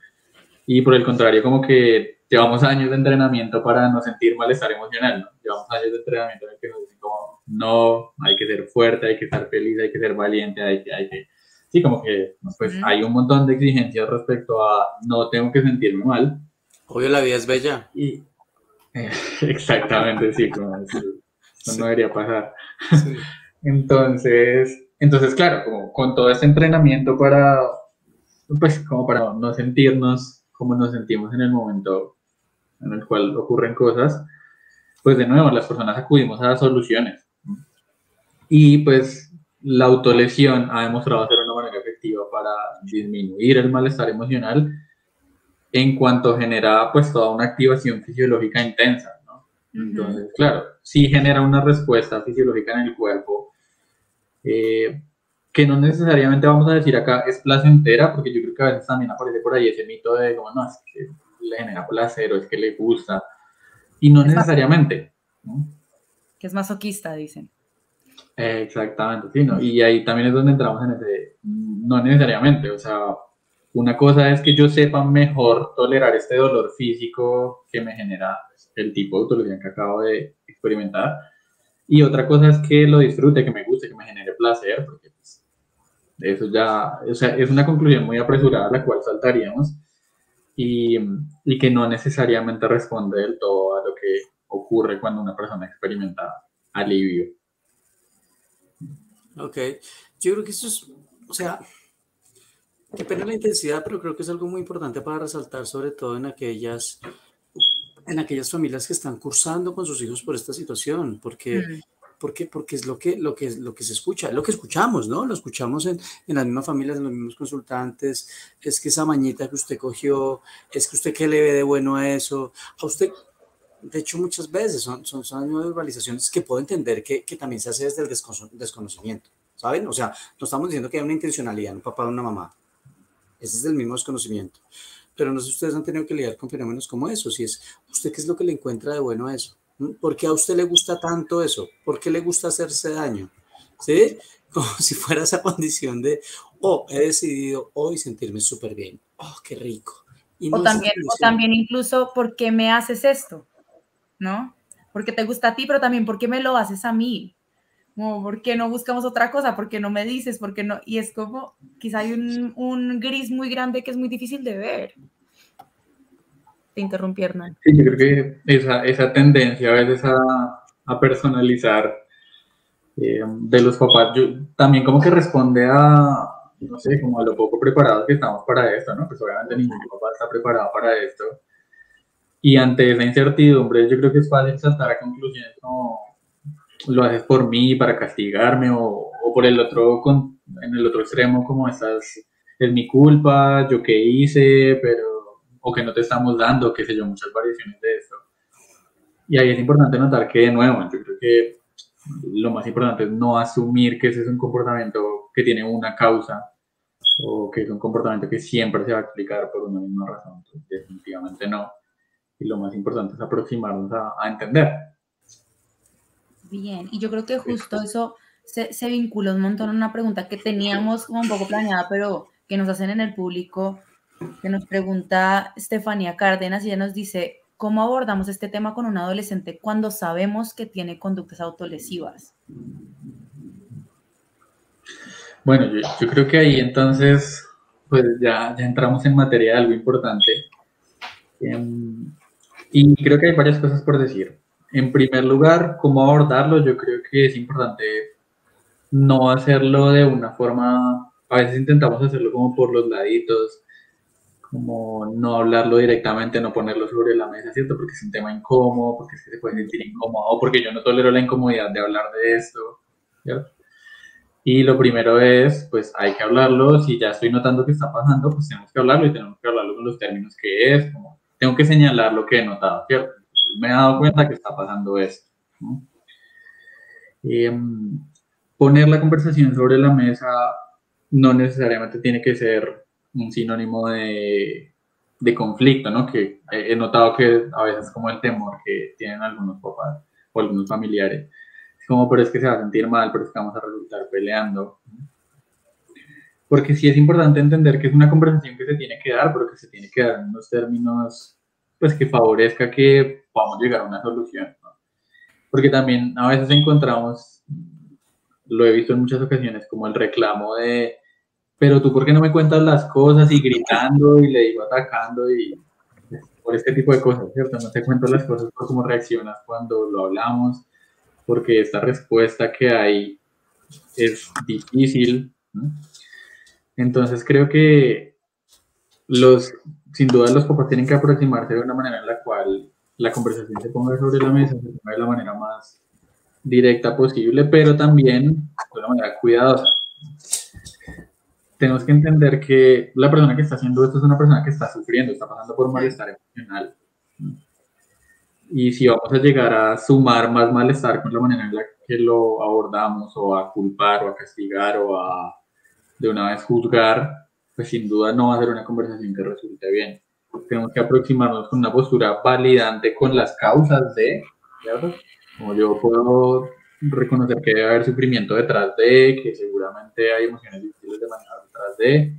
Y por el contrario, como que llevamos años de entrenamiento para no sentir malestar emocional, ¿no? Llevamos años de entrenamiento en el que nos dicen como, no, hay que ser fuerte, hay que estar feliz, hay que ser valiente, hay que... Sí, como que pues hay un montón de exigencias respecto a no tengo que sentirme mal. Obvio, la vida es bella. Y, exactamente, sí, como eso sí. No debería pasar. Sí. Entonces, claro, como con todo este entrenamiento para, pues, como para no sentirnos como nos sentimos en el momento en el cual ocurren cosas, pues de nuevo las personas acudimos a soluciones. Y pues la autolesión ha demostrado ser una manera efectiva para disminuir el malestar emocional en cuanto genera pues toda una activación fisiológica intensa, ¿no? Entonces, claro, sí genera una respuesta fisiológica en el cuerpo que no necesariamente vamos a decir acá es placentera, porque yo creo que a veces también aparece por ahí ese mito de como, no, es que le genera placer o es que le gusta, y no necesariamente, ¿no? Que es masoquista, dicen. Exactamente, sí, ¿no? Y ahí también es donde entramos en ese, no necesariamente, o sea, una cosa es que yo sepa mejor tolerar este dolor físico que me genera el tipo de autolesión que acabo de experimentar, y otra cosa es que lo disfrute, que me guste, que me genere placer, porque pues, eso ya, o sea, es una conclusión muy apresurada a la cual saltaríamos y que no necesariamente responde del todo a lo que ocurre cuando una persona experimenta alivio. Ok, yo creo que eso es, o sea, depende de la intensidad, pero creo que es algo muy importante para resaltar, sobre todo en aquellas familias que están cursando con sus hijos por esta situación, porque es lo que se escucha, lo que escuchamos, ¿no? Lo escuchamos en las mismas familias, en los mismos consultantes, es que esa mañita que usted cogió, es que usted qué le ve de bueno a eso, a usted, de hecho muchas veces son las mismas verbalizaciones que puedo entender que también se hace desde el desconocimiento, ¿saben? O sea, no estamos diciendo que hay una intencionalidad, un papá o una mamá, ese es el mismo desconocimiento. Pero no sé si ustedes han tenido que lidiar con fenómenos como eso, si es usted qué es lo que le encuentra de bueno a eso. ¿Por qué a usted le gusta tanto eso? ¿Por qué le gusta hacerse daño? ¿Sí? Como si fuera esa condición de, he decidido hoy sentirme súper bien. ¡Oh, qué rico! Y no o también incluso, ¿por qué me haces esto? ¿No? Porque te gusta a ti, pero también, ¿por qué me lo haces a mí? Como, ¿por qué no buscamos otra cosa? ¿Por qué no me dices? ¿Por qué no? Y es como, quizá hay un gris muy grande que es muy difícil de ver. Te interrumpí, Hernán. Sí, yo creo que esa tendencia a veces a personalizar de los papás, también como que responde a, no sé, como a lo poco preparados que estamos para esto, ¿no? Pues obviamente ningún papá está preparado para esto. Y ante esa incertidumbre, yo creo que es fácil saltar a conclusiones como lo haces por mí, para castigarme, o por el otro, en el otro extremo, como es mi culpa, yo qué hice, o que no te estamos dando, qué sé yo, muchas variaciones de eso. Y ahí es importante notar que, de nuevo, yo creo que lo más importante es no asumir que ese es un comportamiento que tiene una causa o que es un comportamiento que siempre se va a explicar por una misma razón. Entonces, definitivamente no. Y lo más importante es aproximarnos a entender. Bien, y yo creo que justo eso se vincula un montón a una pregunta que teníamos como un poco planeada, pero que nos hacen en el público, que nos pregunta Estefanía Cárdenas y ella nos dice, ¿cómo abordamos este tema con un adolescente cuando sabemos que tiene conductas autolesivas? Bueno, yo creo que ahí entonces pues ya entramos en materia de algo importante. Y creo que hay varias cosas por decir. En primer lugar, cómo abordarlo, yo creo que es importante no hacerlo de una forma, a veces intentamos hacerlo como por los laditos, como no hablarlo directamente, no ponerlo sobre la mesa, ¿cierto? Porque es un tema incómodo, porque es que se puede sentir incómodo, o porque yo no tolero la incomodidad de hablar de esto, ¿cierto? Y lo primero es, pues hay que hablarlo, si ya estoy notando que está pasando, pues tenemos que hablarlo y tenemos que hablarlo con los términos que es, como tengo que señalar lo que he notado, ¿cierto? Me he dado cuenta que está pasando esto, ¿no? Poner la conversación sobre la mesa no necesariamente tiene que ser un sinónimo de conflicto, ¿no? Que he notado que a veces como el temor que tienen algunos papás o algunos familiares, es como, pero es que se va a sentir mal, pero es que vamos a resultar peleando. Porque sí es importante entender que es una conversación que se tiene que dar, pero que se tiene que dar en unos términos, pues, que favorezca que podamos llegar a una solución, ¿no? Porque también a veces encontramos, lo he visto en muchas ocasiones, como el reclamo de, pero tú, ¿por qué no me cuentas las cosas? Y gritando, y le digo atacando, y por este tipo de cosas, ¿cierto? No te cuento las cosas por cómo reaccionas cuando lo hablamos, porque esta respuesta que hay es difícil, ¿no? Entonces creo que sin duda los papás tienen que aproximarse de una manera en la cual la conversación se ponga sobre la mesa, se ponga de la manera más directa posible, pero también de una manera cuidadosa. Tenemos que entender que la persona que está haciendo esto es una persona que está sufriendo, está pasando por malestar emocional. Y si vamos a llegar a sumar más malestar con la manera en la que lo abordamos, o a culpar, o a castigar, o a de una vez juzgar, pues sin duda no va a ser una conversación que resulte bien. Tenemos que aproximarnos con una postura validante con las causas de, ¿cierto? Como yo puedo reconocer que debe haber sufrimiento detrás de, que seguramente hay emociones difíciles de manejar detrás de,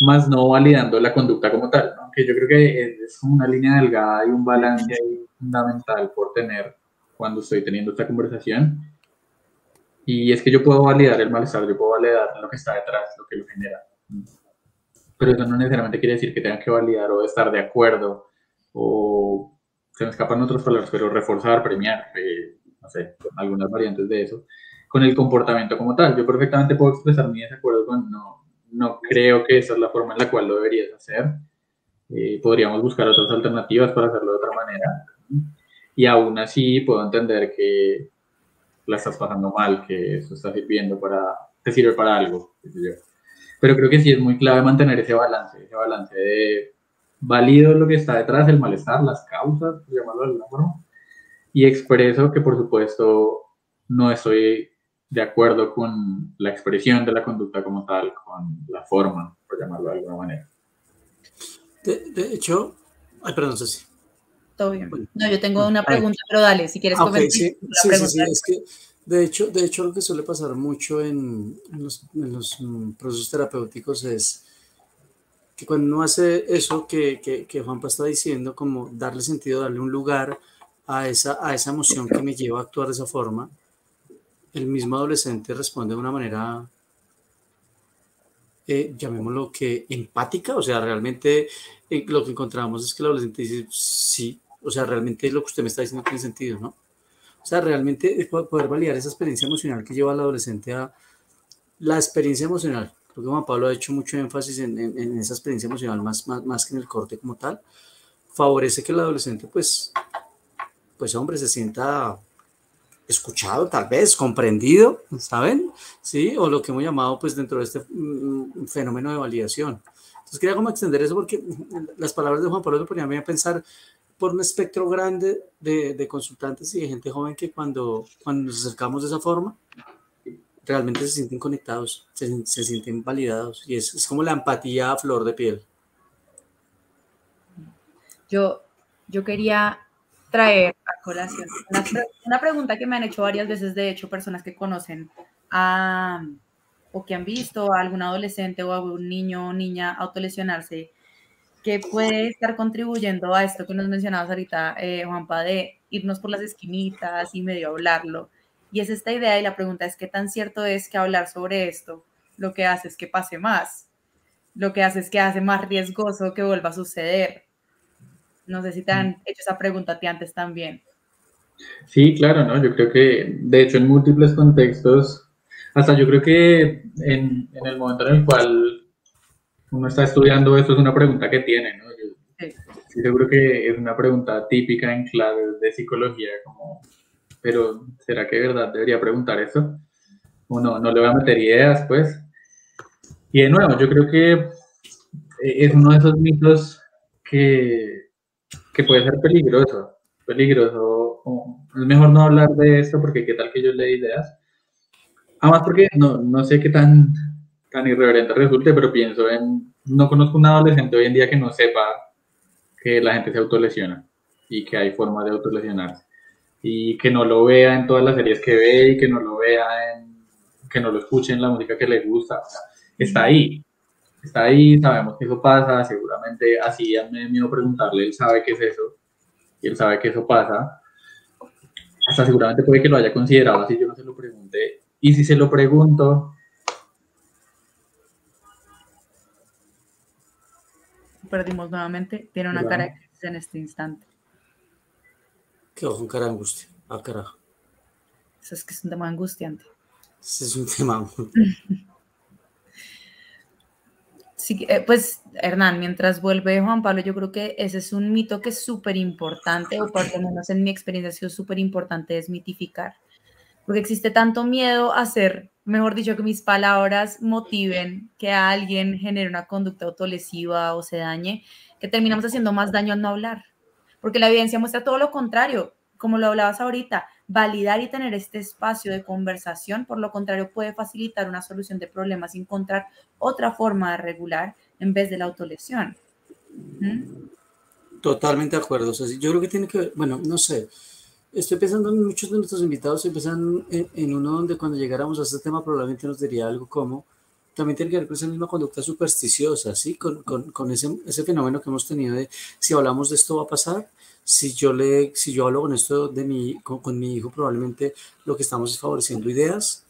más no validando la conducta como tal, ¿no? Que yo creo que es una línea delgada y un balance ahí fundamental por tener cuando estoy teniendo esta conversación. Y es que yo puedo validar el malestar, yo puedo validar lo que está detrás, lo que lo genera. Pero eso no necesariamente quiere decir que tenga que validar o estar de acuerdo, o se me escapan otras palabras, pero reforzar, premiar, no sé, algunas variantes de eso, con el comportamiento como tal. Yo perfectamente puedo expresar mi desacuerdo con no creo que esa es la forma en la cual lo deberías hacer. Podríamos buscar otras alternativas para hacerlo de otra manera. Y aún así puedo entender que la estás pasando mal, que eso está sirviendo te sirve para algo, qué sé yo. Pero creo que sí es muy clave mantener ese balance de valido lo que está detrás, el malestar, las causas, por llamarlo de alguna forma, y expreso que por supuesto no estoy de acuerdo con la expresión de la conducta como tal, con la forma, por llamarlo de alguna manera. De hecho, perdón, Ceci. Todo bien. No, yo tengo una pregunta, pero dale, si quieres comentar. Sí, es que de hecho lo que suele pasar mucho en los procesos terapéuticos es que cuando uno hace eso que Juanpa está diciendo, como darle sentido, darle un lugar a esa emoción que me lleva a actuar de esa forma, el mismo adolescente responde de una manera, llamémoslo que empática, o sea, realmente lo que encontramos es que el adolescente dice, sí, o sea, realmente lo que usted me está diciendo tiene sentido, ¿no? O sea, realmente poder validar esa experiencia emocional que lleva al adolescente a la experiencia emocional. Creo que Juan Pablo ha hecho mucho énfasis en esa experiencia emocional, más que en el corte como tal. Favorece que el adolescente, pues hombre, se sienta escuchado, tal vez, comprendido, ¿saben? Sí, o lo que hemos llamado, pues, dentro de este fenómeno de validación. Entonces, quería como extender eso porque las palabras de Juan Pablo me ponían a pensar por un espectro grande de consultantes y de gente joven que cuando nos acercamos de esa forma, realmente se sienten conectados, se sienten validados, y es como la empatía a flor de piel. Yo quería traer a colación una pregunta que me han hecho varias veces, de hecho, personas que conocen o que han visto a algún adolescente o a algún niño o niña autolesionarse, que puede estar contribuyendo a esto que nos mencionabas ahorita, Juanpa, de irnos por las esquinitas y medio hablarlo. Y es esta idea, y la pregunta es, ¿qué tan cierto es que hablar sobre esto lo que hace es que pase más? Lo que hace es que hace más riesgoso que vuelva a suceder. No sé si te han hecho esa pregunta a ti antes también. Sí, claro, ¿no? Yo creo que, de hecho, en múltiples contextos, hasta yo creo que en el momento en el cual uno está estudiando esto, es una pregunta que tiene, ¿no? Yo sí seguro que es una pregunta típica en claves de psicología, como, pero ¿será que de verdad debería preguntar eso? O no le voy a meter ideas, pues. Y de nuevo, yo creo que es uno de esos mitos que puede ser peligroso. Es mejor no hablar de esto porque qué tal que yo le dé ideas. Además porque no sé qué tan tan irreverente resulte, pero pienso en, no conozco un adolescente hoy en día que no sepa que la gente se autolesiona y que hay formas de autolesionarse y que no lo vea en todas las series que ve y que no lo vea que no lo escuche en la música que le gusta. O sea, está ahí, sabemos que eso pasa, seguramente así me da miedo preguntarle, él sabe qué es eso y él sabe que eso pasa, hasta seguramente puede que lo haya considerado así yo no se lo pregunté, y si se lo pregunto... Perdimos nuevamente, tiene una cara de crisis en este instante. Quedó con cara de angustia. Ah, carajo. Eso es que es un tema angustiante. Ese es un tema. Sí, pues Hernán, mientras vuelve Juan Pablo, yo creo que ese es un mito que es súper importante, o por lo menos en mi experiencia ha sido súper importante desmitificar, porque existe tanto miedo a hacer, mejor dicho, que mis palabras motiven que a alguien genere una conducta autolesiva o se dañe, que terminamos haciendo más daño al no hablar, porque la evidencia muestra todo lo contrario, como lo hablabas ahorita, validar y tener este espacio de conversación, por lo contrario, puede facilitar una solución de problemas y encontrar otra forma de regular en vez de la autolesión. Totalmente de acuerdo. O sea, yo creo que tiene que ver, bueno, no sé, estoy pensando en muchos de nuestros invitados, estoy pensando en uno donde cuando llegáramos a este tema probablemente nos diría algo como, también tiene que ver con esa misma conducta supersticiosa, ¿sí? Con ese fenómeno que hemos tenido de, si hablamos de esto va a pasar, si yo hablo con esto con mi hijo, probablemente lo que estamos es favoreciendo ideas,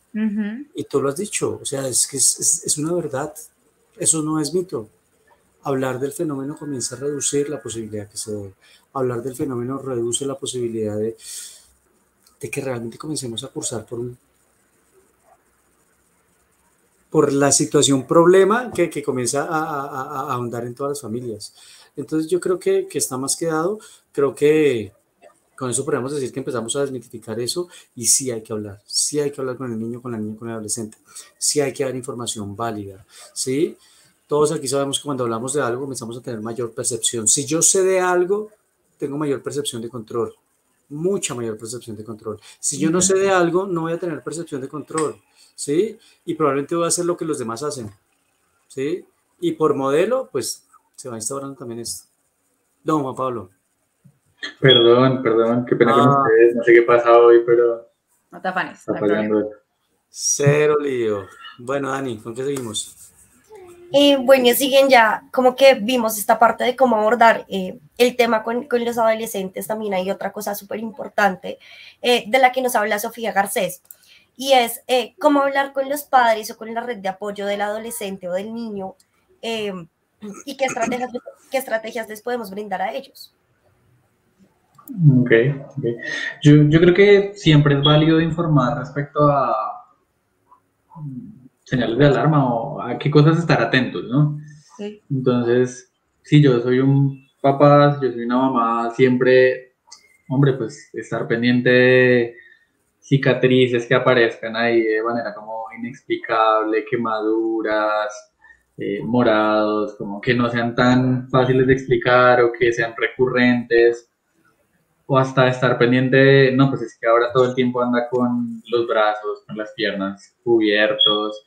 y tú lo has dicho, o sea, es que es una verdad, eso no es mito. Hablar del fenómeno comienza a reducir la posibilidad que se dé. Hablar del fenómeno reduce la posibilidad de que realmente comencemos a cursar por la situación problema que comienza a ahondar en todas las familias. Entonces yo creo que está más que dado, creo que con eso podemos decir que empezamos a desmitificar eso, y sí hay que hablar con el niño, con la niña, con el adolescente, sí hay que dar información válida, ¿sí? Todos aquí sabemos que cuando hablamos de algo comenzamos a tener mayor percepción. Si yo sé de algo, tengo mayor percepción de control, mucha mayor percepción de control. Si yo no sé de algo, no voy a tener percepción de control, ¿sí? Y probablemente voy a hacer lo que los demás hacen, ¿sí? Y por modelo, pues se va instaurando también esto. Don Juan Pablo. Perdón, qué pena con ustedes, no sé qué pasa hoy, pero... No te afanes, está fallando. Cero lío. Bueno, Dani, ¿con qué seguimos? Bueno, siguen ya, como que vimos esta parte de cómo abordar el tema con los adolescentes. También hay otra cosa súper importante de la que nos habla Sofía Garcés, y es cómo hablar con los padres o con la red de apoyo del adolescente o del niño, y qué estrategias les podemos brindar a ellos. Okay. Yo creo que siempre es válido informar respecto a señales de alarma o a qué cosas estar atentos, ¿no? Sí. Entonces, si yo soy un papá, si yo soy una mamá, siempre, hombre, pues estar pendiente de cicatrices que aparezcan ahí de manera como inexplicable, quemaduras, morados, como que no sean tan fáciles de explicar o que sean recurrentes. O hasta estar pendiente de, no, pues es que ahora todo el tiempo anda con los brazos, con las piernas cubiertos.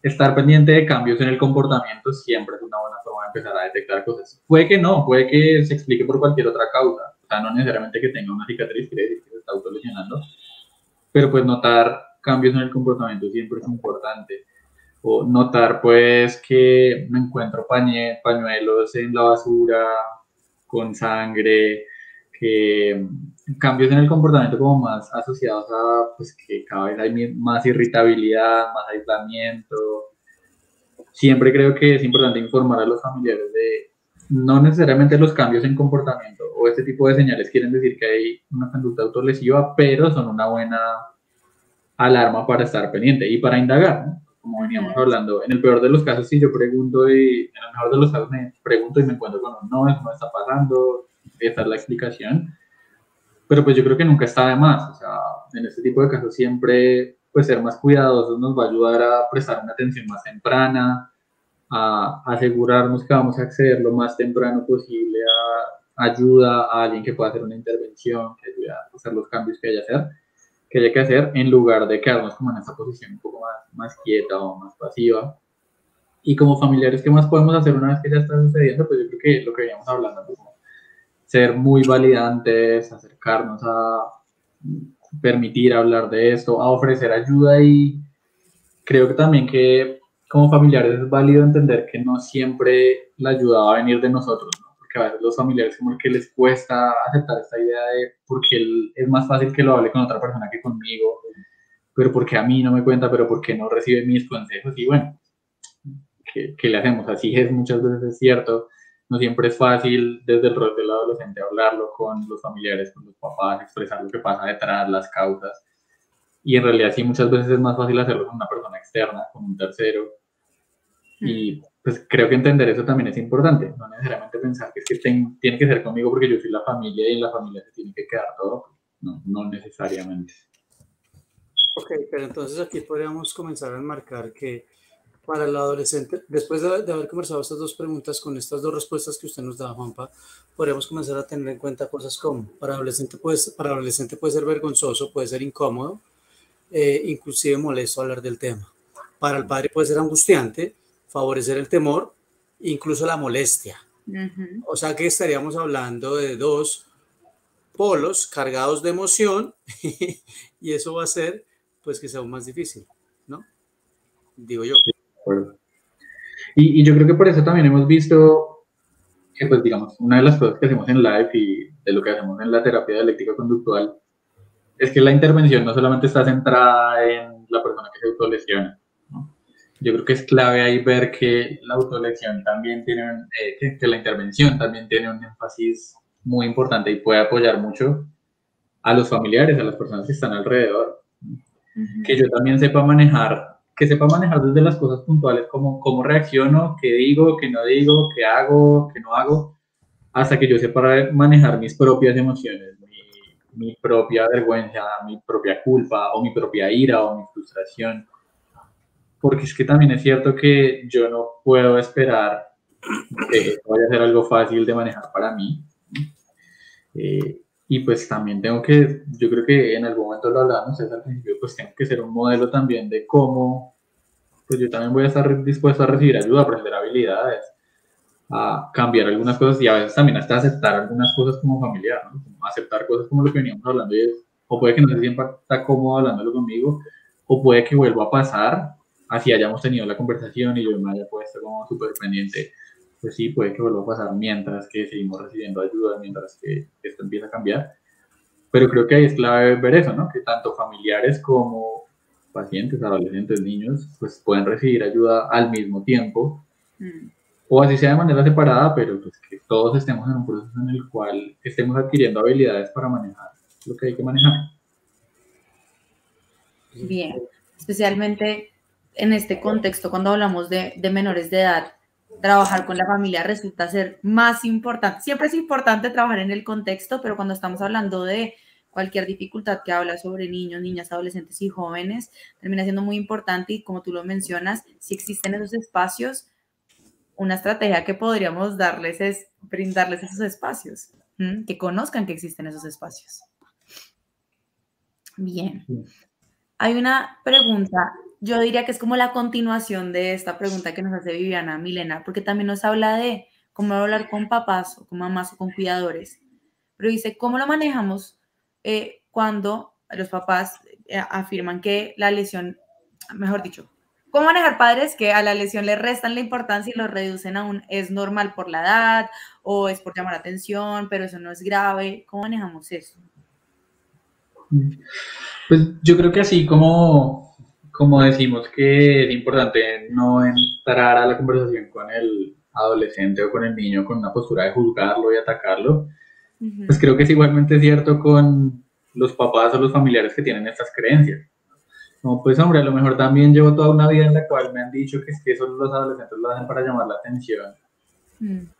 Estar pendiente de cambios en el comportamiento siempre es una buena forma de empezar a detectar cosas. Puede que no, puede que se explique por cualquier otra causa. O sea, no necesariamente que tenga una cicatriz, quiere decir que se está autolesionando. Pero pues notar cambios en el comportamiento siempre es importante. O notar pues que me encuentro pañuelos en la basura, con sangre, que cambios en el comportamiento como más asociados a pues que cada vez hay más irritabilidad, más aislamiento. Siempre creo que es importante informar a los familiares de no necesariamente los cambios en comportamiento o este tipo de señales quieren decir que hay una conducta autolesiva, pero son una buena alarma para estar pendiente y para indagar, ¿no? Como veníamos hablando. En el peor de los casos, si yo pregunto y en el mejor de los casos me pregunto y me encuentro con un no, eso no está pasando, esta es la explicación, pero pues yo creo que nunca está de más. O sea, en este tipo de casos siempre pues ser más cuidadosos nos va a ayudar a prestar una atención más temprana, a asegurarnos que vamos a acceder lo más temprano posible a ayuda, a alguien que pueda hacer una intervención, que ayude a hacer los cambios que haya que hacer, en lugar de quedarnos como en esa posición un poco más quieta o más pasiva. Y como familiares, ¿qué más podemos hacer una vez que ya está sucediendo? Pues yo creo que lo que veníamos hablando, como ser muy validantes, acercarnos a permitir hablar de esto, a ofrecer ayuda, y creo que también que como familiares es válido entender que no siempre la ayuda va a venir de nosotros, ¿no? Porque a veces los familiares como que les cuesta aceptar esta idea de porque es más fácil que lo hable con otra persona que conmigo, pero porque a mí no me cuenta, pero porque no recibe mis consejos, y bueno, ¿qué le hacemos? Así es, muchas veces es cierto, no siempre es fácil desde el rol del adolescente hablarlo con los familiares, con los papás, expresar lo que pasa detrás, las causas, y en realidad sí, muchas veces es más fácil hacerlo con una persona externa, con un tercero, y pues creo que entender eso también es importante, no necesariamente pensar que es que tiene que ser conmigo porque yo soy la familia y en la familia se tiene que quedar todo, no necesariamente. Ok, pero entonces aquí podríamos comenzar a enmarcar que para el adolescente, después de haber conversado estas dos preguntas con estas dos respuestas que usted nos da, Juanpa, podríamos comenzar a tener en cuenta cosas como, para adolescente puede ser vergonzoso, puede ser incómodo, inclusive molesto hablar del tema. Para el padre puede ser angustiante, favorecer el temor, incluso la molestia. O sea que estaríamos hablando de dos polos cargados de emoción y eso va a hacer pues que sea aún más difícil, ¿no? Digo yo. Y yo creo que por eso también hemos visto que, pues digamos, una de las cosas que hacemos en Life y de lo que hacemos en la terapia dialéctica conductual es que la intervención no solamente está centrada en la persona que se autolesiona, ¿no? Yo creo que es clave ahí ver que la autolesión también tiene, que la intervención también tiene un énfasis muy importante y puede apoyar mucho a los familiares, a las personas que están alrededor. Que yo también sepa manejar desde las cosas puntuales, como cómo reacciono, qué digo, qué no digo, qué hago, qué no hago, hasta que yo sepa manejar mis propias emociones, mi propia vergüenza, mi propia culpa, o mi propia ira, o mi frustración. Porque es que también es cierto que yo no puedo esperar que esto vaya a ser algo fácil de manejar para mí. Y pues también yo creo que en algún momento lo hablábamos al principio, pues tengo que ser un modelo también de cómo, pues yo también voy a estar dispuesto a recibir ayuda, a aprender habilidades, a cambiar algunas cosas y a veces también hasta aceptar algunas cosas como familiar, ¿no? Como aceptar cosas como lo que veníamos hablando, o puede que no se sienta cómodo hablándolo conmigo, o puede que vuelva a pasar, así hayamos tenido la conversación y yo me haya puesto como súper pendiente. Pues sí, puede que vuelva a pasar mientras que seguimos recibiendo ayuda, mientras que esto empieza a cambiar. Pero creo que ahí es clave ver eso, ¿no? Que tanto familiares como pacientes, adolescentes, niños, pues pueden recibir ayuda al mismo tiempo, o así sea de manera separada, pero pues que todos estemos en un proceso en el cual estemos adquiriendo habilidades para manejar lo que hay que manejar. Bien, especialmente en este contexto, cuando hablamos de menores de edad, trabajar con la familia resulta ser más importante. Siempre es importante trabajar en el contexto, pero cuando estamos hablando de cualquier dificultad que habla sobre niños, niñas, adolescentes y jóvenes, termina siendo muy importante y como tú lo mencionas, si existen esos espacios, una estrategia que podríamos darles es brindarles esos espacios, que conozcan que existen esos espacios. Bien. Hay una pregunta, yo diría que es como la continuación de esta pregunta que nos hace Viviana Milena, porque también nos habla de cómo hablar con papás o con mamás o con cuidadores, pero dice, ¿cómo lo manejamos cuando los papás afirman que la lesión, mejor dicho, cómo manejar padres que a la lesión le restan la importancia y lo reducen a un es normal por la edad o es por llamar la atención, pero eso no es grave? ¿Cómo manejamos eso? Pues yo creo que así como decimos que es importante no entrar a la conversación con el adolescente o con el niño con una postura de juzgarlo y atacarlo, pues creo que es igualmente cierto con los papás o los familiares que tienen estas creencias. No, pues hombre, a lo mejor también llevo toda una vida en la cual me han dicho que es que eso los adolescentes lo hacen para llamar la atención.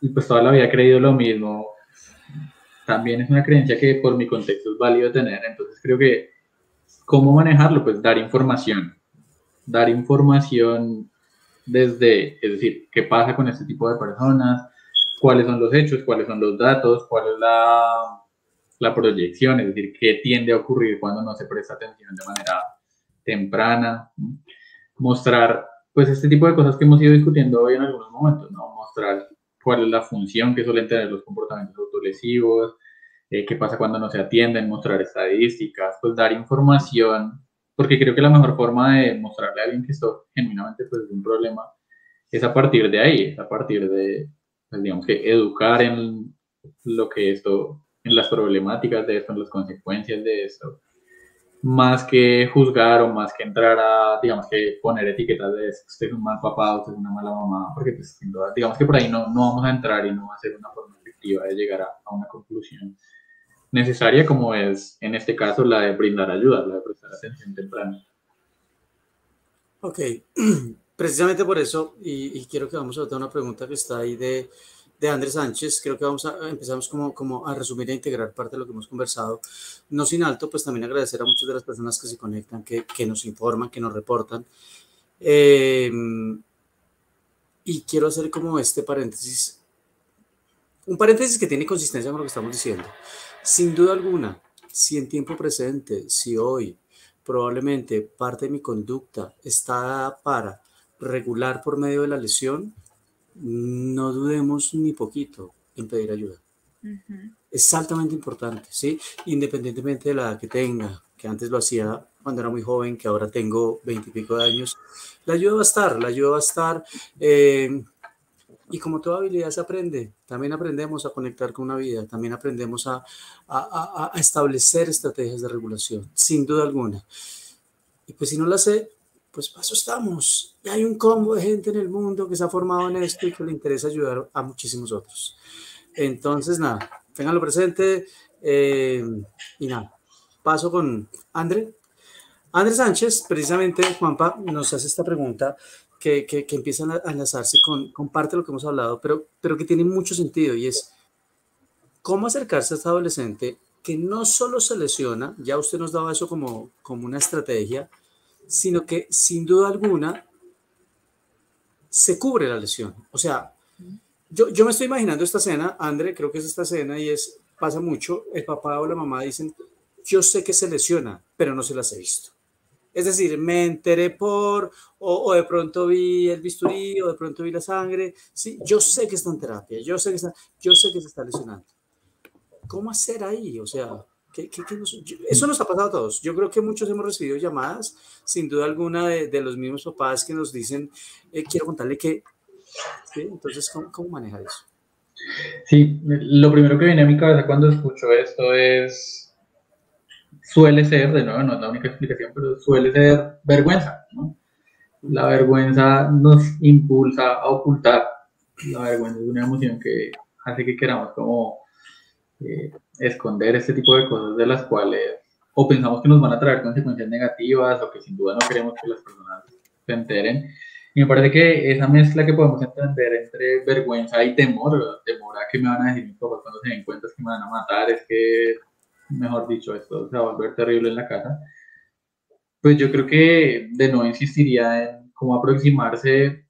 Y pues toda la vida he creído lo mismo. También es una creencia que por mi contexto es válido tener. Entonces creo que, ¿cómo manejarlo? Pues dar información. Dar información desde, es decir, qué pasa con este tipo de personas, cuáles son los hechos, cuáles son los datos, cuál es la proyección, es decir, qué tiende a ocurrir cuando no se presta atención de manera temprana. Mostrar pues este tipo de cosas que hemos ido discutiendo hoy en algunos momentos, ¿no? Mostrar cuál es la función que suelen tener los comportamientos autolesivos, qué pasa cuando no se atienden, mostrar estadísticas, pues dar información, porque creo que la mejor forma de mostrarle a alguien que esto genuinamente pues, es un problema es a partir de ahí, es a partir de, pues, digamos que educar en lo que esto, en las problemáticas de esto, en las consecuencias de esto, más que juzgar o más que entrar a, digamos que poner etiquetas de usted es un mal papá, usted es una mala mamá, porque pues sin duda, digamos que por ahí no vamos a entrar y no va a ser una forma efectiva de llegar a una conclusión necesaria como es en este caso la de brindar ayuda, la de prestar atención temprana. Ok, precisamente por eso, y quiero que vamos a otra una pregunta que está ahí de Andrés Sánchez. Creo que empezamos como a resumir e integrar parte de lo que hemos conversado. No sin alto, pues también agradecer a muchas de las personas que se conectan, que nos informan, que nos reportan. Y quiero hacer como este paréntesis, un paréntesis que tiene consistencia con lo que estamos diciendo. Sin duda alguna, si en tiempo presente, si hoy, probablemente parte de mi conducta está para regular por medio de la lesión, no dudemos ni poquito en pedir ayuda. Es altamente importante, ¿sí? Independientemente de la edad que tenga, que antes lo hacía cuando era muy joven, que ahora tengo 20 y pico de años, la ayuda va a estar. Y como toda habilidad se aprende, también aprendemos a conectar con una vida, también aprendemos a establecer estrategias de regulación, sin duda alguna. Y pues si no la sé, pues paso estamos. Y hay un combo de gente en el mundo que se ha formado en esto y que le interesa ayudar a muchísimos otros. Entonces, nada, ténganlo presente. Y nada, paso con André Sánchez. Precisamente, Juanpa, nos hace esta pregunta que empiezan a enlazarse con parte de lo que hemos hablado, pero que tiene mucho sentido, y es cómo acercarse a este adolescente que no solo se lesiona, ya usted nos daba eso como una estrategia, sino que sin duda alguna se cubre la lesión. O sea, yo me estoy imaginando esta escena, André, creo que es esta escena, y pasa mucho, el papá o la mamá dicen, yo sé que se lesiona, pero no se las he visto. Es decir, me enteré o de pronto vi el bisturí, o de pronto vi la sangre. Sí, yo sé que está en terapia, yo sé que se está lesionando. ¿Cómo hacer ahí? O sea, eso nos ha pasado a todos. Yo creo que muchos hemos recibido llamadas, sin duda alguna, de los mismos papás que nos dicen, quiero contarle que... ¿Sí? Entonces, ¿cómo manejar eso? Sí, lo primero que viene a mi cabeza cuando escucho esto es... Suele ser, de nuevo, no es la única explicación, pero suele ser vergüenza, ¿no? La vergüenza nos impulsa a ocultar. La vergüenza es una emoción que hace que queramos como esconder este tipo de cosas de las cuales o pensamos que nos van a traer consecuencias negativas o que sin duda no queremos que las personas se enteren. Y me parece que esa mezcla que podemos entender entre vergüenza y temor a que me van a decir mis papás cuando se den cuenta, es que me van a matar, es que, mejor dicho, esto se va a volver terrible en la casa, pues yo creo que de no insistiría en cómo aproximarse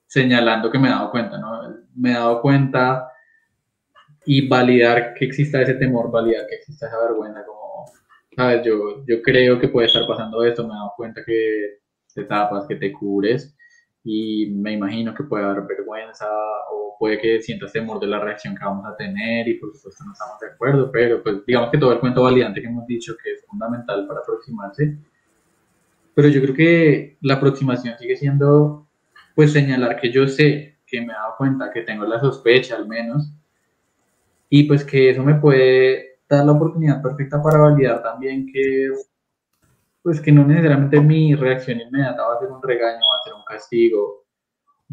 señalando que me he dado cuenta, ¿no? Me he dado cuenta y validar que exista ese temor, validar que exista esa vergüenza, como, sabes, yo creo que puede estar pasando esto, me he dado cuenta que te tapas, que te cubres, y me imagino que puede haber vergüenza o puede que sientas temor de la reacción que vamos a tener y por supuesto no estamos de acuerdo, pero pues digamos que todo el cuento validante que hemos dicho que es fundamental para aproximarse, pero yo creo que la aproximación sigue siendo pues señalar que yo sé, que me he dado cuenta, que tengo la sospecha al menos, y pues que eso me puede dar la oportunidad perfecta para validar también que pues que no necesariamente mi reacción inmediata va a ser un regaño, va a ser un castigo,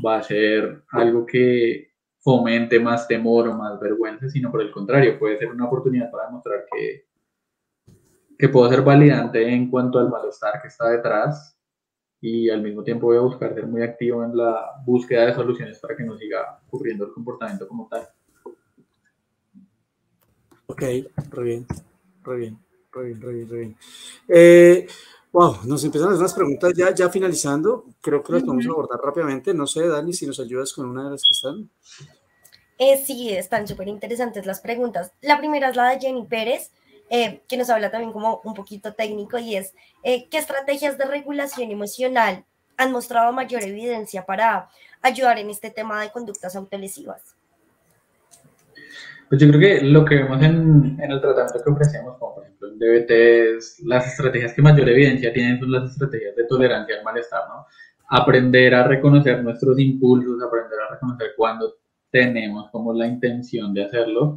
va a ser algo que fomente más temor o más vergüenza, sino por el contrario, puede ser una oportunidad para demostrar que puedo ser validante en cuanto al malestar que está detrás, y al mismo tiempo voy a buscar ser muy activo en la búsqueda de soluciones para que no siga ocurriendo el comportamiento como tal. Ok, re bien. Wow, nos empiezan a hacer unas preguntas ya finalizando. Creo que las podemos abordar rápidamente. No sé, Dani, si nos ayudas con una de las que están. Sí, están súper interesantes las preguntas. La primera es la de Jenny Pérez, que nos habla también como un poquito técnico, y es ¿qué estrategias de regulación emocional han mostrado mayor evidencia para ayudar en este tema de conductas autolesivas? Pues yo creo que lo que vemos en el tratamiento que ofrecemos, como por ejemplo en DBT, las estrategias que mayor evidencia tienen son las estrategias de tolerancia al malestar, ¿no? Aprender a reconocer nuestros impulsos, aprender a reconocer cuando tenemos como la intención de hacerlo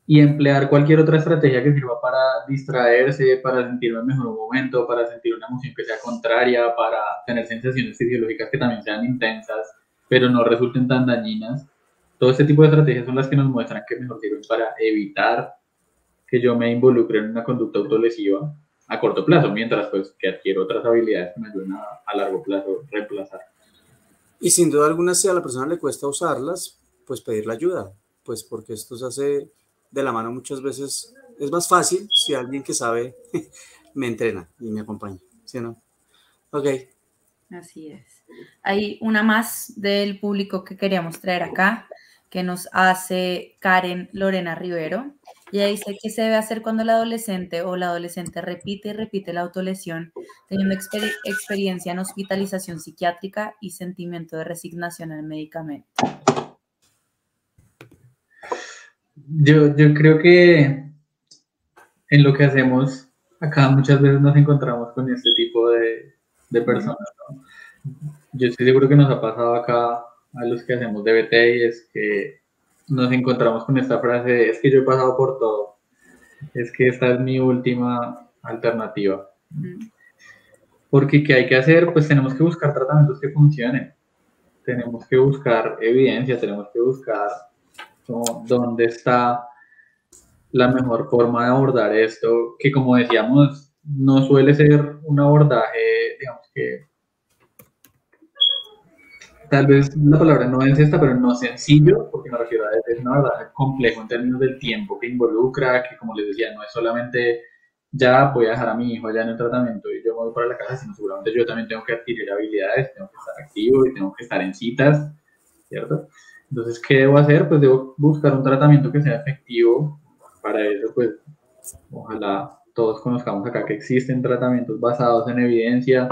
y emplear cualquier otra estrategia que sirva para distraerse, para sentirme mejor un momento, para sentir una emoción que sea contraria, para tener sensaciones fisiológicas que también sean intensas, pero no resulten tan dañinas. Todo este tipo de estrategias son las que nos muestran que mejor sirven para evitar que yo me involucre en una conducta autolesiva a corto plazo, mientras pues que adquiero otras habilidades que me ayuden a largo plazo reemplazar. Y sin duda alguna, si a la persona le cuesta usarlas, pues pedirle ayuda, pues porque esto se hace de la mano muchas veces. Es más fácil si alguien que sabe me entrena y me acompaña, ¿sí o no? Ok. Así es. Hay una más del público que queríamos traer acá, que nos hace Karen Lorena Rivero. Ella dice que se debe hacer cuando el adolescente o la adolescente repite y repite la autolesión, teniendo experiencia en hospitalización psiquiátrica y sentimiento de resignación al medicamento. Yo creo que en lo que hacemos acá muchas veces nos encontramos con este tipo de personas, ¿no? Yo estoy seguro que nos ha pasado acá a los que hacemos DBT y es que nos encontramos con esta frase de, es que yo he pasado por todo, es que esta es mi última alternativa. Porque ¿qué hay que hacer? Pues tenemos que buscar tratamientos que funcionen, tenemos que buscar evidencia, tenemos que buscar dónde está la mejor forma de abordar esto, que como decíamos, no suele ser un abordaje, digamos que tal vez la palabra no es esta, pero no sencillo, porque me refiero a es una verdad complejo en términos del tiempo que involucra, que como les decía, no es solamente ya voy a dejar a mi hijo allá en el tratamiento y yo me voy para la casa, sino seguramente yo también tengo que adquirir habilidades, tengo que estar activo y tengo que estar en citas, ¿cierto? Entonces, ¿qué debo hacer? Pues debo buscar un tratamiento que sea efectivo. Para eso, pues, ojalá todos conozcamos acá que existen tratamientos basados en evidencia,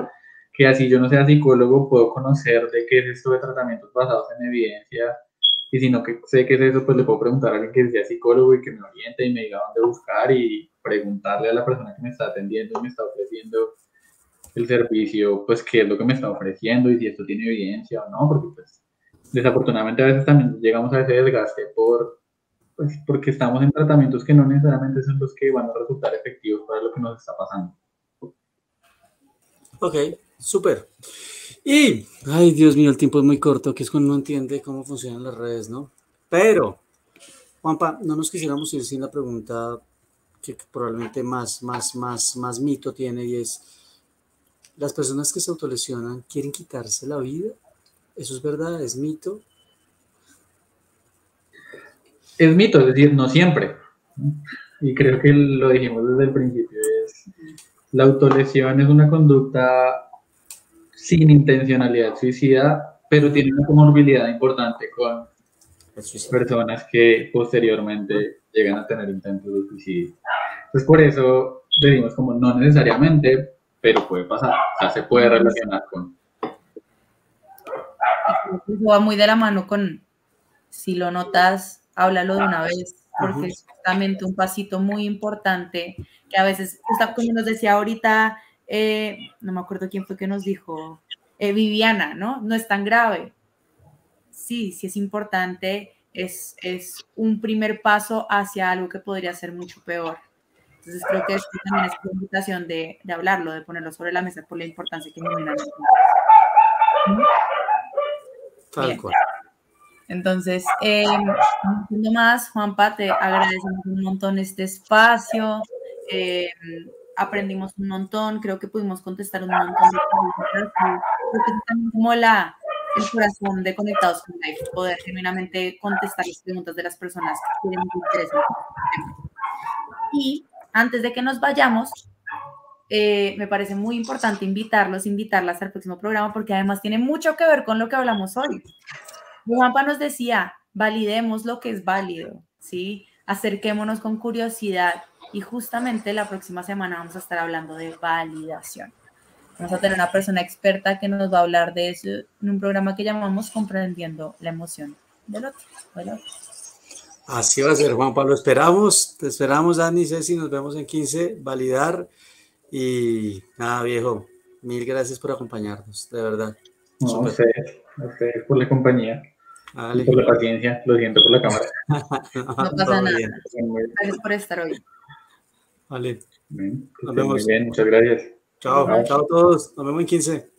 que así yo no sea psicólogo, puedo conocer de qué es esto de tratamientos basados en evidencia, y si no que sé qué es eso, pues le puedo preguntar a alguien que sea psicólogo y que me oriente y me diga dónde buscar y preguntarle a la persona que me está atendiendo y me está ofreciendo el servicio, pues qué es lo que me está ofreciendo y si esto tiene evidencia o no, porque pues desafortunadamente a veces también llegamos a ese desgaste porque estamos en tratamientos que no necesariamente son los que van a resultar efectivos para lo que nos está pasando. Ok, súper. Y, ay Dios mío, el tiempo es muy corto, que es cuando uno entiende cómo funcionan las redes, ¿no? Pero, Juanpa, no nos quisiéramos ir sin la pregunta que probablemente más mito tiene, y es, ¿las personas que se autolesionan quieren quitarse la vida? ¿Eso es verdad? ¿Es mito? Es mito, es decir, no siempre. Y creo que lo dijimos desde el principio, la autolesión es una conducta sin intencionalidad suicida, pero tiene una comorbilidad importante con personas que posteriormente llegan a tener intentos de suicidio. Entonces, por eso decimos como no necesariamente, pero puede pasar, o sea, se puede relacionar con. Eso va muy de la mano con, si lo notas, háblalo de una vez, porque es justamente un pasito muy importante que a veces, como nos decía ahorita, no me acuerdo quién fue que nos dijo, Viviana, ¿no? No es tan grave. Sí, sí es importante, es un primer paso hacia algo que podría ser mucho peor. Entonces creo que esto también es una invitación de hablarlo, de ponerlo sobre la mesa por la importancia que genuinamente. Tal cual. Entonces, no más, Juanpa, te agradecemos un montón este espacio, aprendimos un montón, creo que pudimos contestar un montón de preguntas, creo que es también como el corazón de Conectados con Life, poder genuinamente contestar las preguntas de las personas que tienen interés en este tema. Y antes de que nos vayamos, me parece muy importante invitarlas al próximo programa, porque además tiene mucho que ver con lo que hablamos hoy. Juanpa nos decía, validemos lo que es válido, ¿sí? Acerquémonos con curiosidad y justamente la próxima semana vamos a estar hablando de validación. Vamos a tener una persona experta que nos va a hablar de eso en un programa que llamamos Comprendiendo la Emoción del Otro. Así va a ser, Juan Pablo. Te esperamos, Dani, Ceci, nos vemos en 15, validar. Y nada, viejo, mil gracias por acompañarnos, de verdad. No, a ustedes por la compañía, y por la paciencia, lo siento por la cámara. No pasa nada. Gracias por estar hoy. Vale. Bien, nos vemos. Muy bien, muchas gracias. Chao, chao a todos. Nos vemos en 15.